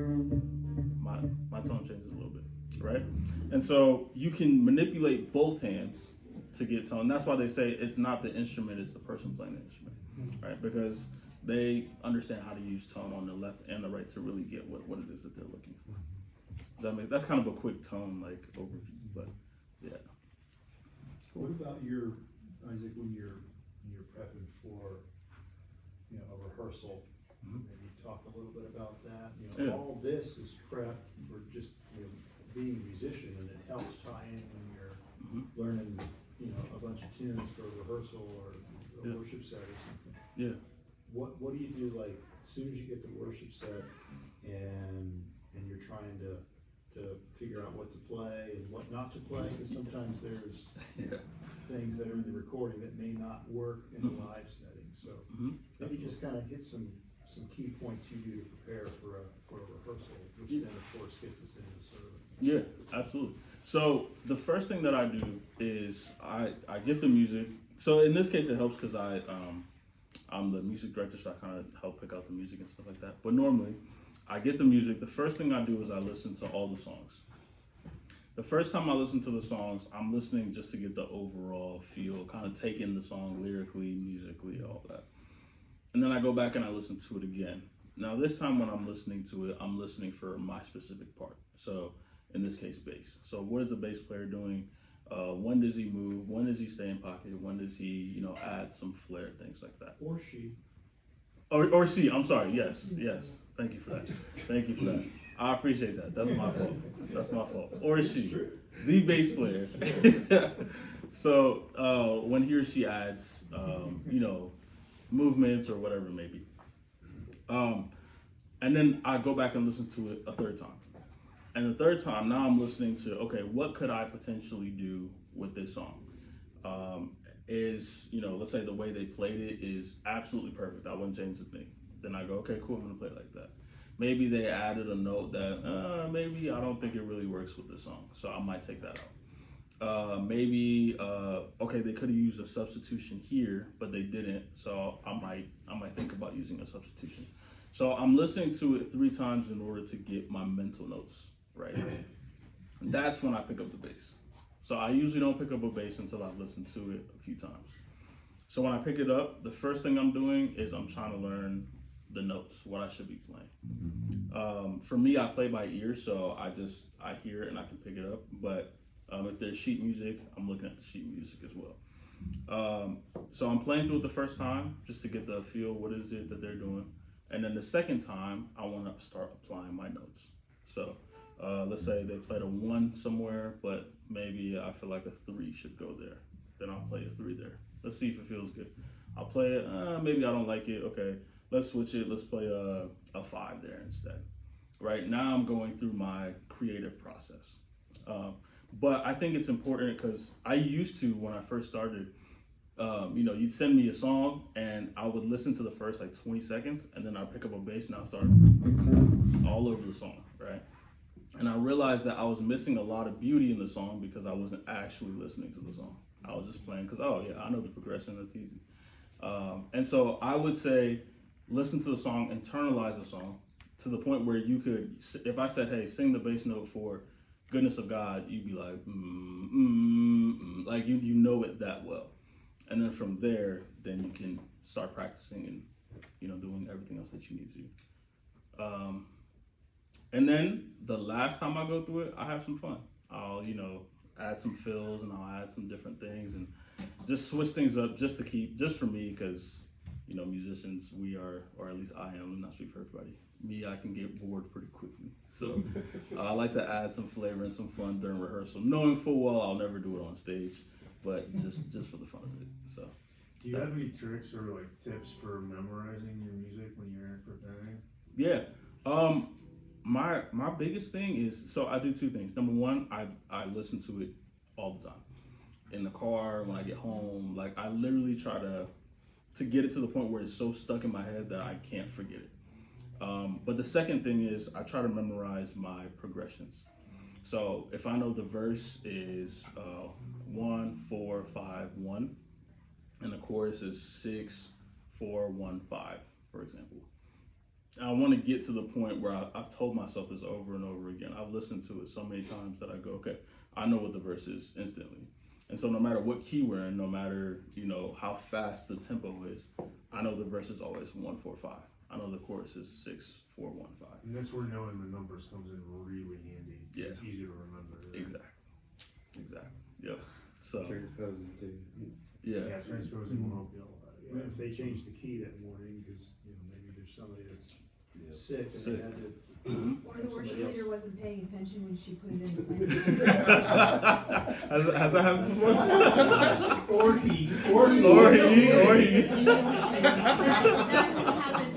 my tone changes a little bit, right? And so you can manipulate both hands to get tone. That's why they say it's not the instrument, it's the person playing the instrument, right? Because they understand how to use tone on the left and the right to really get what it is that they're looking for. Does that make, that's kind of a quick tone like overview, but yeah. What about your, Isaac, when you're prepping for, a rehearsal? Maybe talk a little bit about that. Yeah. All this is prep for just being a musician, and it helps tie in when you're learning, a bunch of tunes for a rehearsal or a worship set or something. Yeah. What do you do, like, as soon as you get the worship set and you're trying to figure out what to play and what not to play? Because sometimes there's things that are in the recording that may not work in a live setting. So maybe just kind of hit some key points you do to prepare for a rehearsal, which then of course gets us into the service. Yeah, absolutely. So the first thing that I do is I get the music. So in this case, it helps because I'm the music director, so I kind of help pick out the music and stuff like that. But normally, I get the music. The first thing I do is I listen to all the songs. The first time I listen to the songs, I'm listening just to get the overall feel, kind of take in the song lyrically, musically, all that. And then I go back and I listen to it again. Now this time when I'm listening to it, I'm listening for my specific part. So in this case, bass. So what is the bass player doing? When does he move? When does he stay in pocket? When does he, add some flair, things like that. Or she. Or she, I'm sorry, yes. Thank you for that. I appreciate that. That's my fault. Or she, the bass player. So when he or she adds, movements or whatever it may be. And then I go back and listen to it a third time. And the third time, now I'm listening to, okay, what could I potentially do with this song? Let's say the way they played it is absolutely perfect. I wouldn't change a thing. Then I go, okay, cool, I'm gonna play it like that. Maybe they added a note that, maybe I don't think it really works with this song. So I might take that out. Okay, they could have used a substitution here, but they didn't. So I might think about using a substitution. So I'm listening to it 3 times in order to get my mental notes right. That's when I pick up the bass. So I usually don't pick up a bass until I've listened to it a few times. So when I pick it up, the first thing I'm doing is I'm trying to learn the notes, what I should be playing. For me, I play by ear, so I hear it and I can pick it up. But if there's sheet music, I'm looking at the sheet music as well. So I'm playing through it the first time just to get the feel, what is it that they're doing. And then the second time, I want to start applying my notes. So let's say they played a 1 somewhere, but maybe I feel like a 3 should go there. Then I'll play a 3 there. Let's see if it feels good. I'll play it, maybe I don't like it. Okay, let's switch it. Let's play a 5 there instead. Right now I'm going through my creative process. But I think it's important because I used to, when I first started, you'd send me a song and I would listen to the first 20 seconds and then I'd pick up a bass and I'll start all over the song, right? And I realized that I was missing a lot of beauty in the song because I wasn't actually listening to the song. I was just playing because, oh yeah, I know the progression, that's easy. And so I would say, listen to the song, internalize the song to the point where you could, if I said, hey, sing the bass note for Goodness of God, you'd be like, like you know it that well. And then from there, then you can start practicing and, doing everything else that you need to. And then the last time I go through it, I have some fun. I'll, add some fills and I'll add some different things and just switch things up just for me, because, musicians, we are, or at least I am, I'm not speaking for everybody. Me, I can get bored pretty quickly. So I like to add some flavor and some fun during rehearsal, knowing full well I'll never do it on stage, but just for the fun of it. So. Do you have any tricks or like tips for memorizing your music when you're preparing? Yeah. My biggest thing is, so I do two things. Number one, I listen to it all the time. In the car, when I get home, like I literally try to get it to the point where it's so stuck in my head that I can't forget it. But the second thing is I try to memorize my progressions. So if I know the verse is 1, 4, 5, 1, and the chorus is 6, 4, 1, 5, for example. I want to get to the point where I've told myself this over and over again. I've listened to it so many times that I go, okay, I know what the verse is instantly. And so no matter what key we're in, no matter, how fast the tempo is, I know the verse is always 1, 4, 5. I know the chorus is 6, 4, 1, 5. And that's where knowing the numbers comes in really handy. Yeah. It's easy to remember. Right? Exactly. Yep. So. Transposing too. Yeah, transposing will help you a lot. Well, if they change the key that morning, because, maybe there's somebody that's sick and they had to. Or the worship leader wasn't paying attention when she put it in the plan. Has that happened before? Or he. That has happened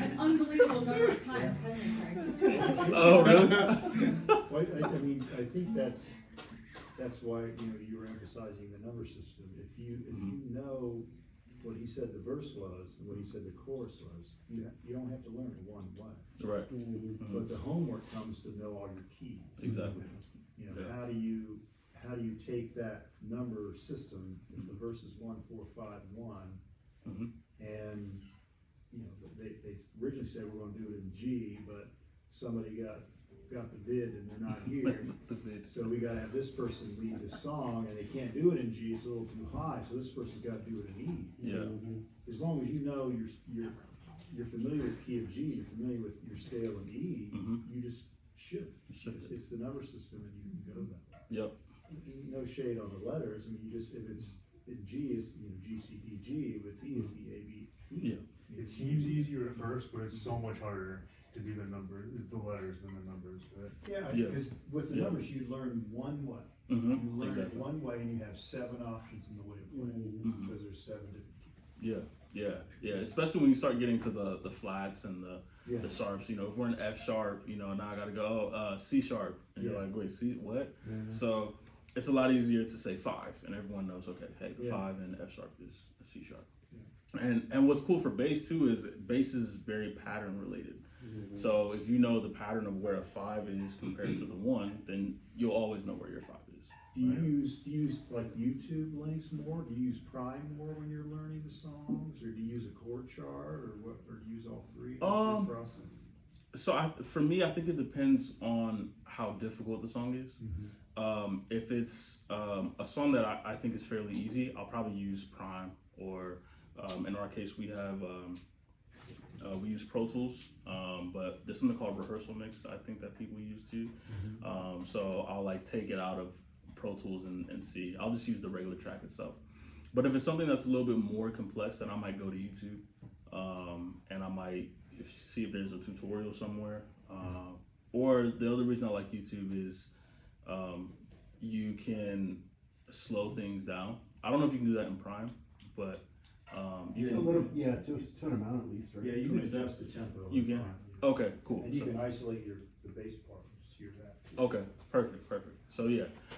an unbelievable number of times, hasn't it, Craig? Oh, really? Well, I mean, I think that's why, you were emphasizing the number system. If you know what he said the verse was and what he said the chorus was, you don't have to learn it one way. Right. But the homework comes to know all your keys. Exactly. Yeah. How do you take that number system, if the verse is 1, 4, 5, 1, and they originally said we're going to do it in G, but somebody got the vid and they're not here. So we got to have this person lead the song, and they can't do it in G; it's a little too high. So this person's got to do it in E. Yeah. As long as you know you're familiar with key of G, you're familiar with your scale in E, you just shift. It's the number system, and you can go that way. Yep. No shade on the letters. I mean, if it's in G, it's G, C, D, G. With E, it's E, A, B, E. Yeah. It seems easier at first, but it's so much harder to do the letters than the numbers. Right? Yeah, because with the numbers, you learn one way. You learn it one way, and you have 7 options in the way of playing, because there's 7 different keys. Yeah. Especially when you start getting to the flats and the sharps. If we're in F sharp, now I got to go C sharp, and you're like, wait, C what? So it's a lot easier to say 5, and everyone knows, okay, hey, the 5 and F sharp is a C sharp. And what's cool for bass too is bass is very pattern related. So if you know the pattern of where a 5 is compared to the 1, then you'll always know where your 5 is. Do you use like YouTube links more? Do you use Prime more when you're learning the songs, or do you use a chord chart, or what? Or do you use all 3? What's your process? So for me, I think it depends on how difficult the song is. If it's a song that I think is fairly easy, I'll probably use Prime, or in our case, we use Pro Tools, but there's something called Rehearsal Mix, I think, that people use too. So I'll take it out of Pro Tools and see. I'll just use the regular track itself. But if it's something that's a little bit more complex, then I might go to YouTube, and I might see if there's a tutorial somewhere. Or the other reason I like YouTube is you can slow things down. I don't know if you can do that in Prime, but you can. To an amount at least, right? Yeah, you can adjust the tempo. You can? Okay, cool. And you can isolate the bass part, just hear that. Okay, perfect. So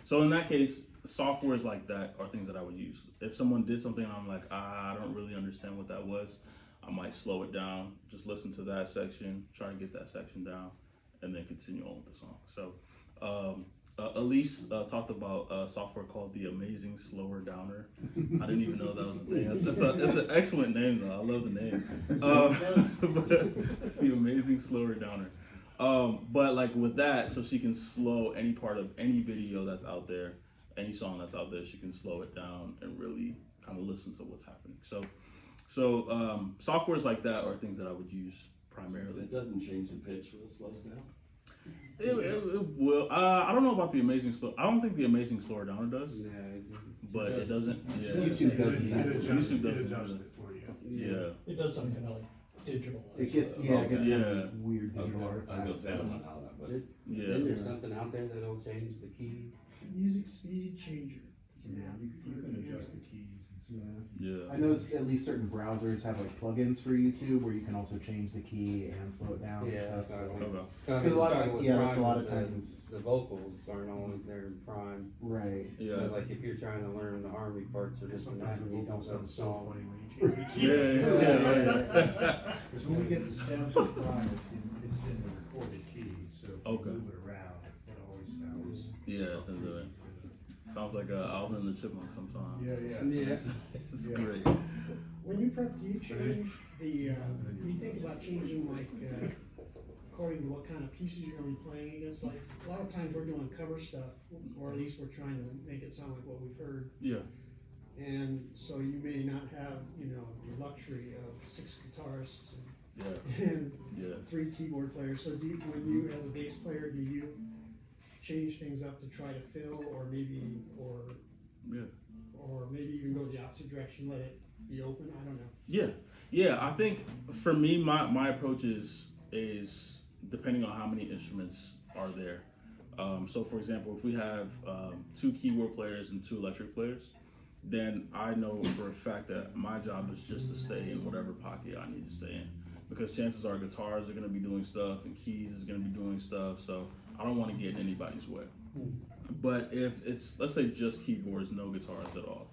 so in that case, softwares like that are things that I would use. If someone did something and I'm like, I don't really understand what that was, I might slow it down, just listen to that section, try to get that section down, and then continue on with the song. So Elise talked about software called the Amazing Slower Downer. I didn't even know that was a name. That's an excellent name though. I love the name. The Amazing Slower Downer. But like with that, so she can slow any part of any video that's out there, any song that's out there, she can slow it down and really kind of listen to what's happening. So softwares like that are things that I would use primarily. It doesn't change the pitch when it slows down. It will. I don't know about the Amazing Slow. I don't think the Amazing Slower Downer does, Yeah, but it doesn't. Yeah. YouTube doesn't. YouTube doesn't. adjust it for you. Yeah. It does something kind of like digital. It gets kind of Yeah. weird Okay. digital I was artifacts. gonna say, I don't know how that, but Yeah. Then there's something out there that'll change the key. Music speed changer. Yeah, you can adjust the keys and stuff. Yeah. I know at least certain browsers have like plugins for YouTube where you can also change the key and slow it down and Yeah, stuff. So. exactly. Okay. Because a lot of With that's a Prime lot of is times the vocals aren't always there in Prime. right. Yeah. So like if you're trying to learn the harmony parts or this and that, and you don't know the Sounds so song. funny when you change the key. Yeah. Because when we get the stems to prime, it's in the recorded key, so if Okay. you move it around, it always sounds. Yeah. Sounds like Alvin and the Chipmunk sometimes. Yeah. It's Yeah. great. When you prep, do you change the, do you think about changing like, according to what kind of pieces you're gonna be playing against? Like, a lot of times we're doing cover stuff, or at least we're trying to make it sound like what we've heard. Yeah. And so you may not have, the luxury of 6 guitarists Yeah. and Yeah. 3 keyboard players. So when you, as a bass player, do you change things up to try to fill, or maybe even go the opposite direction, let it be open? I don't know. Yeah. I think for me, my approach is depending on how many instruments are there. So for example, if we have 2 keyboard players and 2 electric players, then I know for a fact that my job is just to stay in whatever pocket I need to stay in. Because chances are guitars are going to be doing stuff and keys is going to be doing stuff, so I don't want to get in anybody's way. But if it's, let's say, just keyboards, no guitars at all,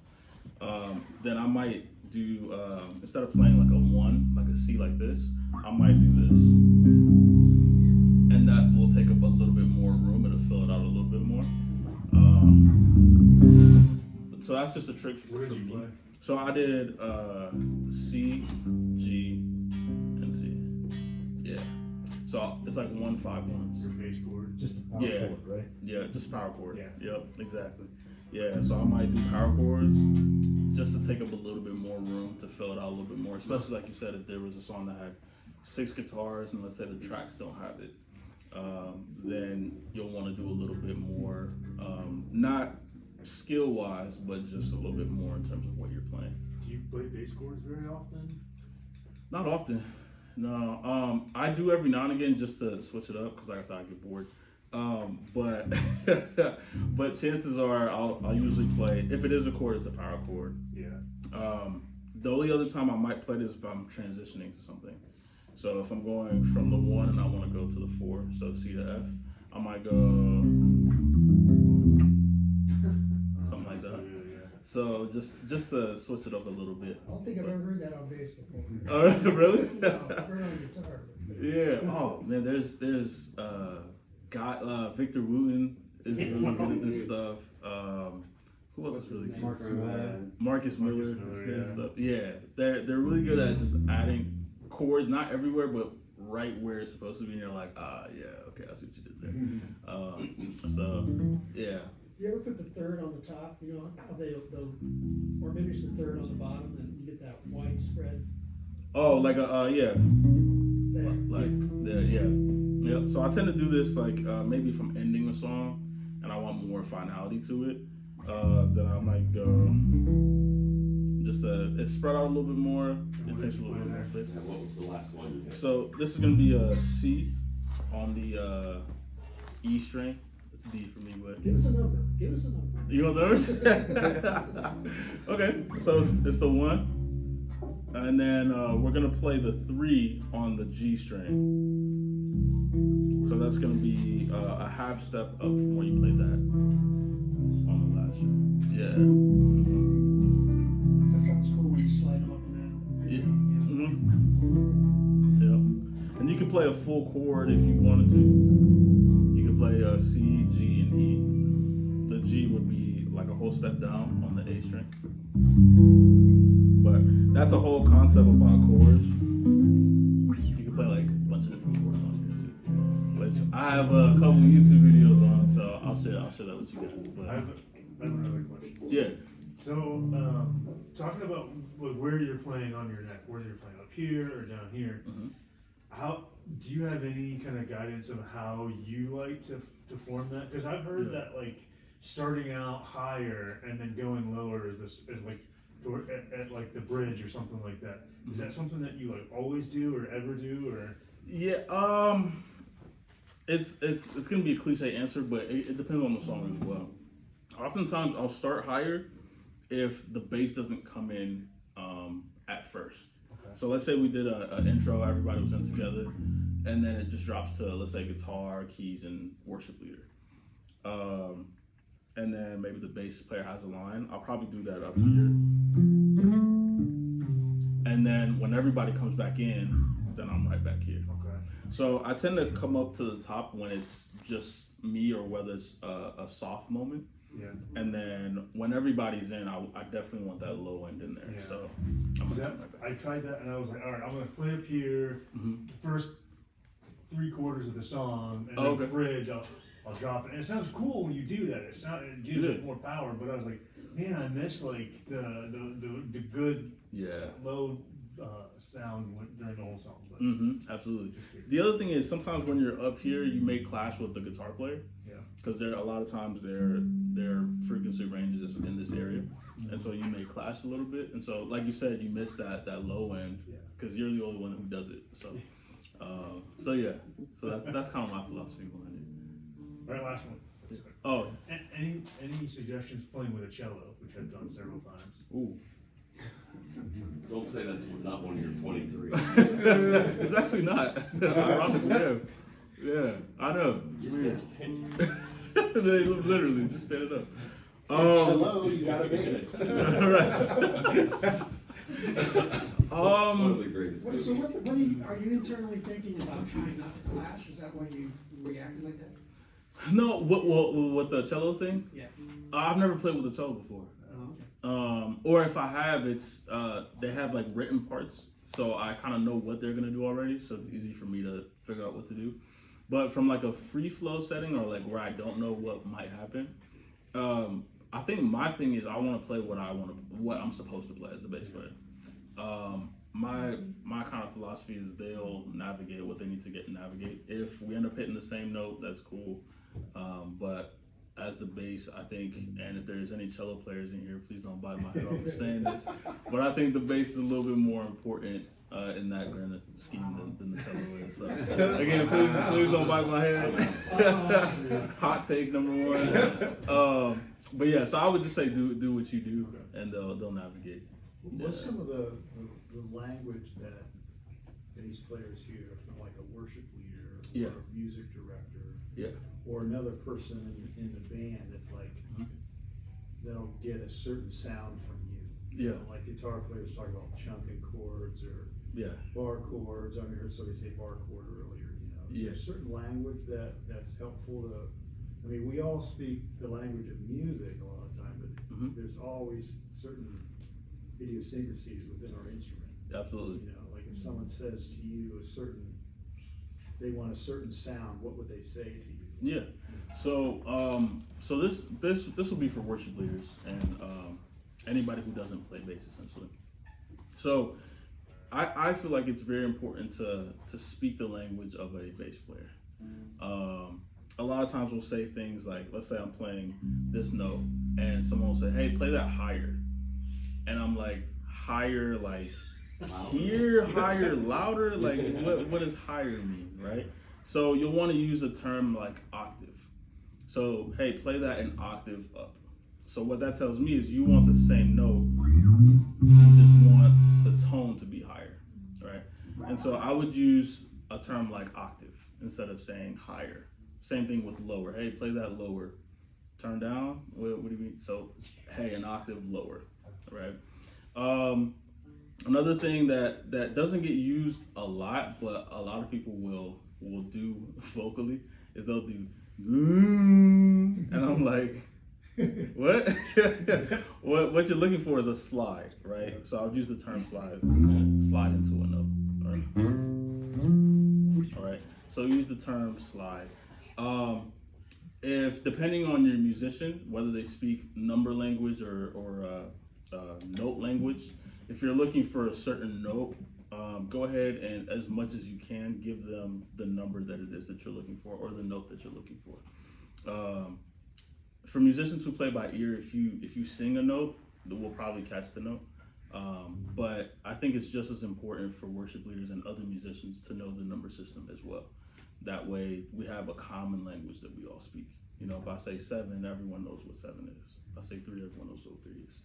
then I might do, instead of playing like a 1, like a C like this, I might do this. And that will take up a little bit more room, it'll fill it out a little bit more. So that's just a trick for What did you me. play? So I did C, G, and C. Yeah. So it's like 1 5 1s. Your bass chord. Just a power Yeah. chord, right? Yeah, just power chord. Yeah. Yep, exactly. Yeah, so I might do power chords just to take up a little bit more room to fill it out a little bit more. Especially like you said, if there was a song that had 6 guitars and let's say the tracks don't have it, then you'll want to do a little bit more, not skill wise, but just a little bit more in terms of what you're playing. Do you play bass chords very often? Not often. No, I do every now and again just to switch it up because like I said, I get bored. But but chances are I'll usually play, if it is a chord, it's a power chord. Yeah. The only other time I might play this if I'm transitioning to something. So if I'm going from the 1 and I want to go to the 4, so C to F, I might go something like that. Yeah. So just to switch it up a little bit. I don't think I've ever heard that on bass before. Oh, really? No, I've heard it on guitar. Yeah. Oh man, there's Victor Wooten is really good at this stuff. Who else is really good? Marcus Miller. Marcus Miller Miller, and yeah. stuff. Yeah, they're really good at just adding chords, not everywhere, but right where it's supposed to be. And you're like, yeah, okay, I see what you did there. So yeah. Do you ever put the third on the top? You know how or maybe it's the third on the bottom, and you get that widespread. Oh, like yeah. There. Like there, yeah. Yep. So I tend to do this like maybe if I'm ending a song and I want more finality to it, then I might go just it's spread out a little bit more. It takes a little bit more space. and what was the last one you hit? So this is gonna be a C on the E string. It's D for me, but Give us a number. Give us a number. you know those? Okay, so it's the 1. And then we're gonna play the 3 on the G string. So that's gonna be a half step up from where you played that on the last string. Yeah. That sounds cool when you slide them up and down. Yeah. Yeah. And you can play a full chord if you wanted to. You could play a C, G, and E. The G would be like a whole step down on the A string. But that's a whole concept about chords. You can play like a bunch of different chords on here too, which I have a couple YouTube videos on, so I'll share that with you guys. But I have another question. yeah. So, talking about like where you're playing on your neck, whether you're playing up here or down here, how do you have any kind of guidance of how you like to form that? Because I've heard that like starting out higher and then going lower is like at like the bridge or something like that. Is that something that you like always do or ever do or? Yeah, it's gonna be a cliche answer, but it depends on the song as well. Oftentimes I'll start higher if the bass doesn't come in at first. Okay. So let's say we did an intro, everybody was in together, and then it just drops to, let's say, guitar, keys, and worship leader. And then maybe the bass player has a line. I'll probably do that up here. And then when everybody comes back in, then I'm right back here. Okay. So I tend to come up to the top when it's just me or whether it's a soft moment. Yeah. And then when everybody's in, I definitely want that low end in there. Yeah. So I'm gonna come right back. I tried that and I was like, all right, I'm gonna play up here the first 3/4 of the song, and then the bridge I'll drop it. And it sounds cool when you do that. It gives it more power. But I was like, man, I miss like the good low sound during the whole song. But absolutely. The other thing is sometimes when you're up here, you may clash with the guitar player. Yeah. Because there a lot of times their frequency range is in this area, and so you may clash a little bit. And so, like you said, you miss that low end because you're the only one who does it. So, so that's kind of my philosophy behind it. All right, last one. Oh, any suggestions playing with a cello, which I've done several times? ooh. Don't say that's not one of your 23. It's actually not. Ironically, yeah, I know. They literally just stand it up. Hello, you got a bass. One of the greatest. So what are you internally thinking about trying not to clash? Is that why you reacted like that? No, what the cello thing? Yeah. I've never played with a cello before. Oh, okay. Or if I have, it's they have like written parts, so I kind of know what they're gonna do already, so it's easy for me to figure out what to do. But from like a free flow setting or like where I don't know what might happen, I think my thing is I want to play what I'm supposed to play as the bass player. My kind of philosophy is they'll navigate what they need to navigate. If we end up hitting the same note, that's cool. But as the bass, I think, and if there's any cello players in here, please don't bite my head off for saying this, but I think the bass is a little bit more important in that grand scheme than the cello is. So again, please don't bite my head. Hot take number one. But yeah, so I would just say do what you do, and they'll navigate. What's some of the language that bass players hear from like a worship leader or a music director or another person in the band that's like that'll get a certain sound from you? You know, like guitar players talk about chunking chords or bar chords. I heard somebody say bar chord earlier. You know, is there a certain language that's helpful to? I mean, we all speak the language of music a lot of time, but there's always certain idiosyncrasies within our instrument. Absolutely. You know, like if someone says to you they want a certain sound, what would they say to you? Yeah. So this will be for worship leaders and anybody who doesn't play bass essentially. So I feel like it's very important to speak the language of a bass player. A lot of times we'll say things like, let's say I'm playing this note and someone will say, hey, play that higher. And I'm like, higher, like here, higher, louder, like what does higher mean, right? So you'll want to use a term like octave. So hey, play that an octave up. So what that tells me is you want the same note, you just want the tone to be higher, right? And so I would use a term like octave instead of saying higher. Same thing with lower. Hey, play that lower. Turn down, what do you mean? So hey, an octave lower, right? Another thing that doesn't get used a lot, but a lot of people will do vocally, is they'll do and I'm like, what? what you're looking for is a slide, right? So I'll use the term slide into a note. All right. So use the term slide. If depending on your musician, whether they speak number language or note language, if you're looking for a certain note, go ahead and, as much as you can, give them the number that it is that you're looking for, or the note that you're looking for. For musicians who play by ear, if you sing a note, we'll probably catch the note. But I think it's just as important for worship leaders and other musicians to know the number system as well. That way we have a common language that we all speak. You know, if I say 7, everyone knows what 7 is. If I say 3, everyone knows what 3 is.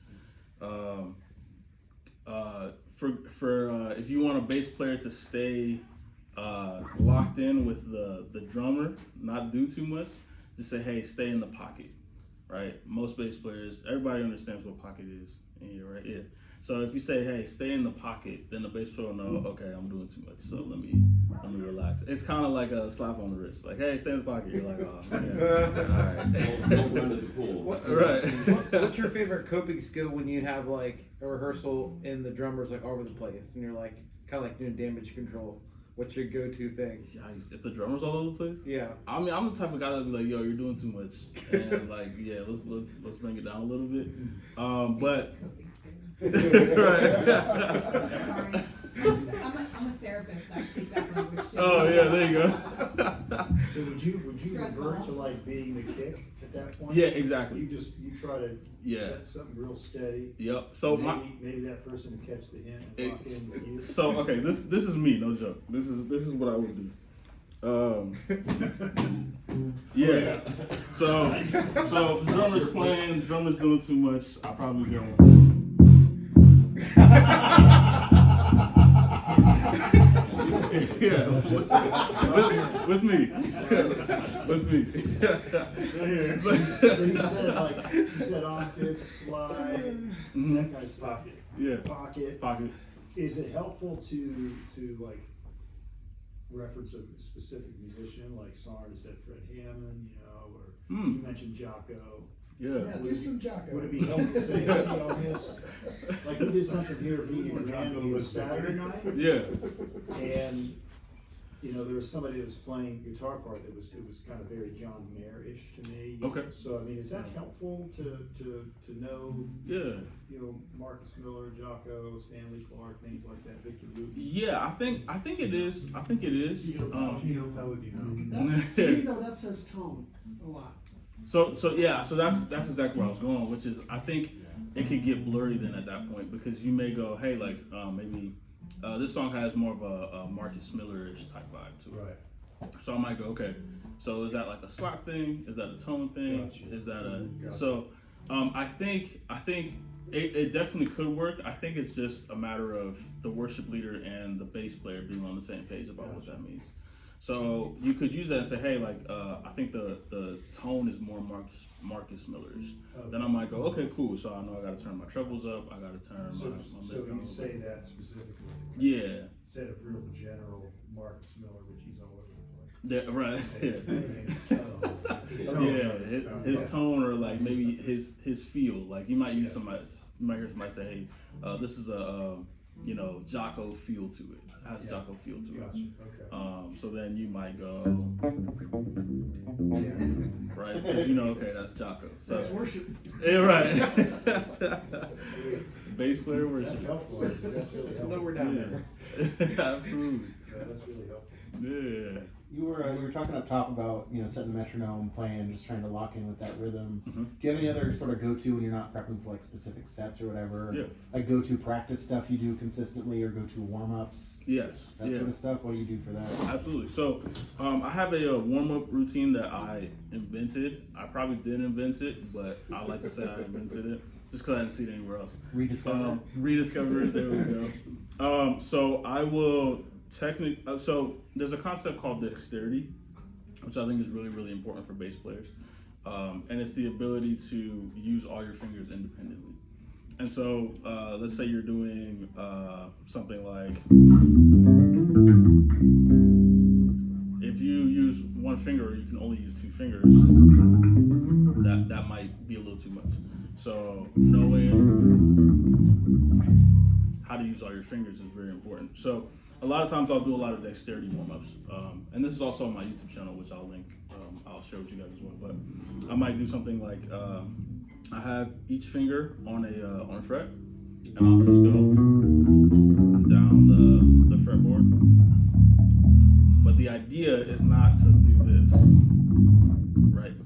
If you want a bass player to stay locked in with the drummer, not do too much, just say, hey, stay in the pocket, right? Most bass players, everybody understands what pocket is in here, right? Yeah. So if you say, hey, stay in the pocket, then the bass player will know, okay, I'm doing too much, so let me relax. It's kind of like a slap on the wrist, like, hey, stay in the pocket. You're like, oh, man. All right. Don't run to the pool. Right. What's your favorite coping skill when you have like a rehearsal and the drummer's like all over the place and you're like kind of like doing damage control? What's your go-to thing? If the drummer's all over the place, Yeah. I mean, I'm the type of guy that'd be like, yo, you're doing too much, and like, yeah, let's bring it down a little bit. But right. Sorry. I'm a therapist. I speak that language too. Oh yeah, there you go. So would you Stressful. revert to like being the kick at that point? Yeah, exactly. You try to Yeah. set something real steady. Yep. So maybe that person will catch the hint and lock in with you. So okay, this is me, no joke. This is what I would do. Yeah. So the drummer's playing, drummer's doing too much. I probably go. Yeah, with me. So you said octave, slide, that kind of stuff. Yeah. Pocket. Is it helpful to like reference a specific musician, like songwriter said Fred Hammond, or you mentioned Jocko? Yeah. Do some Jocko. Would it be helpful to say, hey, this, like we did something here at Meeting Grandview Saturday night, Yeah. and there was somebody that was playing guitar part that was kind of very John Mayer-ish to me. Okay. So I mean, is that helpful to know? Yeah. Marcus Miller, Jocko, Stanley Clark, names like that, Victor Luke. Yeah, I think it is. I think it is. Pino Pellegrino. To me though, that says tone a lot. So that's exactly where I was going, which is I think it could get blurry then at that point, because you may go, hey, like maybe this song has more of a Marcus Miller-ish type vibe to it. Right. So I might go, okay, so is that like a slap thing? Is that a tone thing? Gotcha. Is that a Gotcha. so? I think it definitely could work. I think it's just a matter of the worship leader and the bass player being on the same page about what that means. So you could use that and say, hey, like I think the tone is more Marcus Miller's. Okay. Then I might go, okay, cool. So I know I got to turn my trebles up. I got to turn So my you say that specifically. Yeah. Instead of real general Marcus Miller, which he's all over the place. Yeah, right. Yeah. Yeah, his tone, or like maybe his feel. Like you might use somebody, you might hear somebody say, "Hey, this is a Jocko feel to it. It has a Jocko feel to Gotcha. it." Okay. So then you might go, Yeah. right? Because okay, that's Jocko. So That's worship. yeah, right. Bass player worship. That's helpful. That's really helpful. No, we're down there. Absolutely. Yeah, that's really helpful. Yeah. You were talking up top about setting the metronome, playing, just trying to lock in with that rhythm. Mm-hmm. Do you have any other sort of go-to when you're not prepping for like specific sets or whatever? Yeah. Like go-to practice stuff you do consistently, or go-to warm-ups? Yes. That sort of stuff. What do you do for that? Absolutely. So I have a warm-up routine that I invented. I probably didn't invent it, but I like to say I invented it just because I didn't see it anywhere else. Rediscover. Rediscover it. There we go. So I will so there's a concept called dexterity, which I think is really, really important for bass players. And it's the ability to use all your fingers independently. And so, let's say you're doing something like, if you use one finger, or you can only use two fingers, that might be a little too much. So knowing how to use all your fingers is very important. So a lot of times I'll do a lot of dexterity warm-ups. And this is also on my YouTube channel, which I'll link. I'll share with you guys as well. But I might do something like, I have each finger on a fret, and I'll just go down the fretboard. But the idea is not to do this, right? Because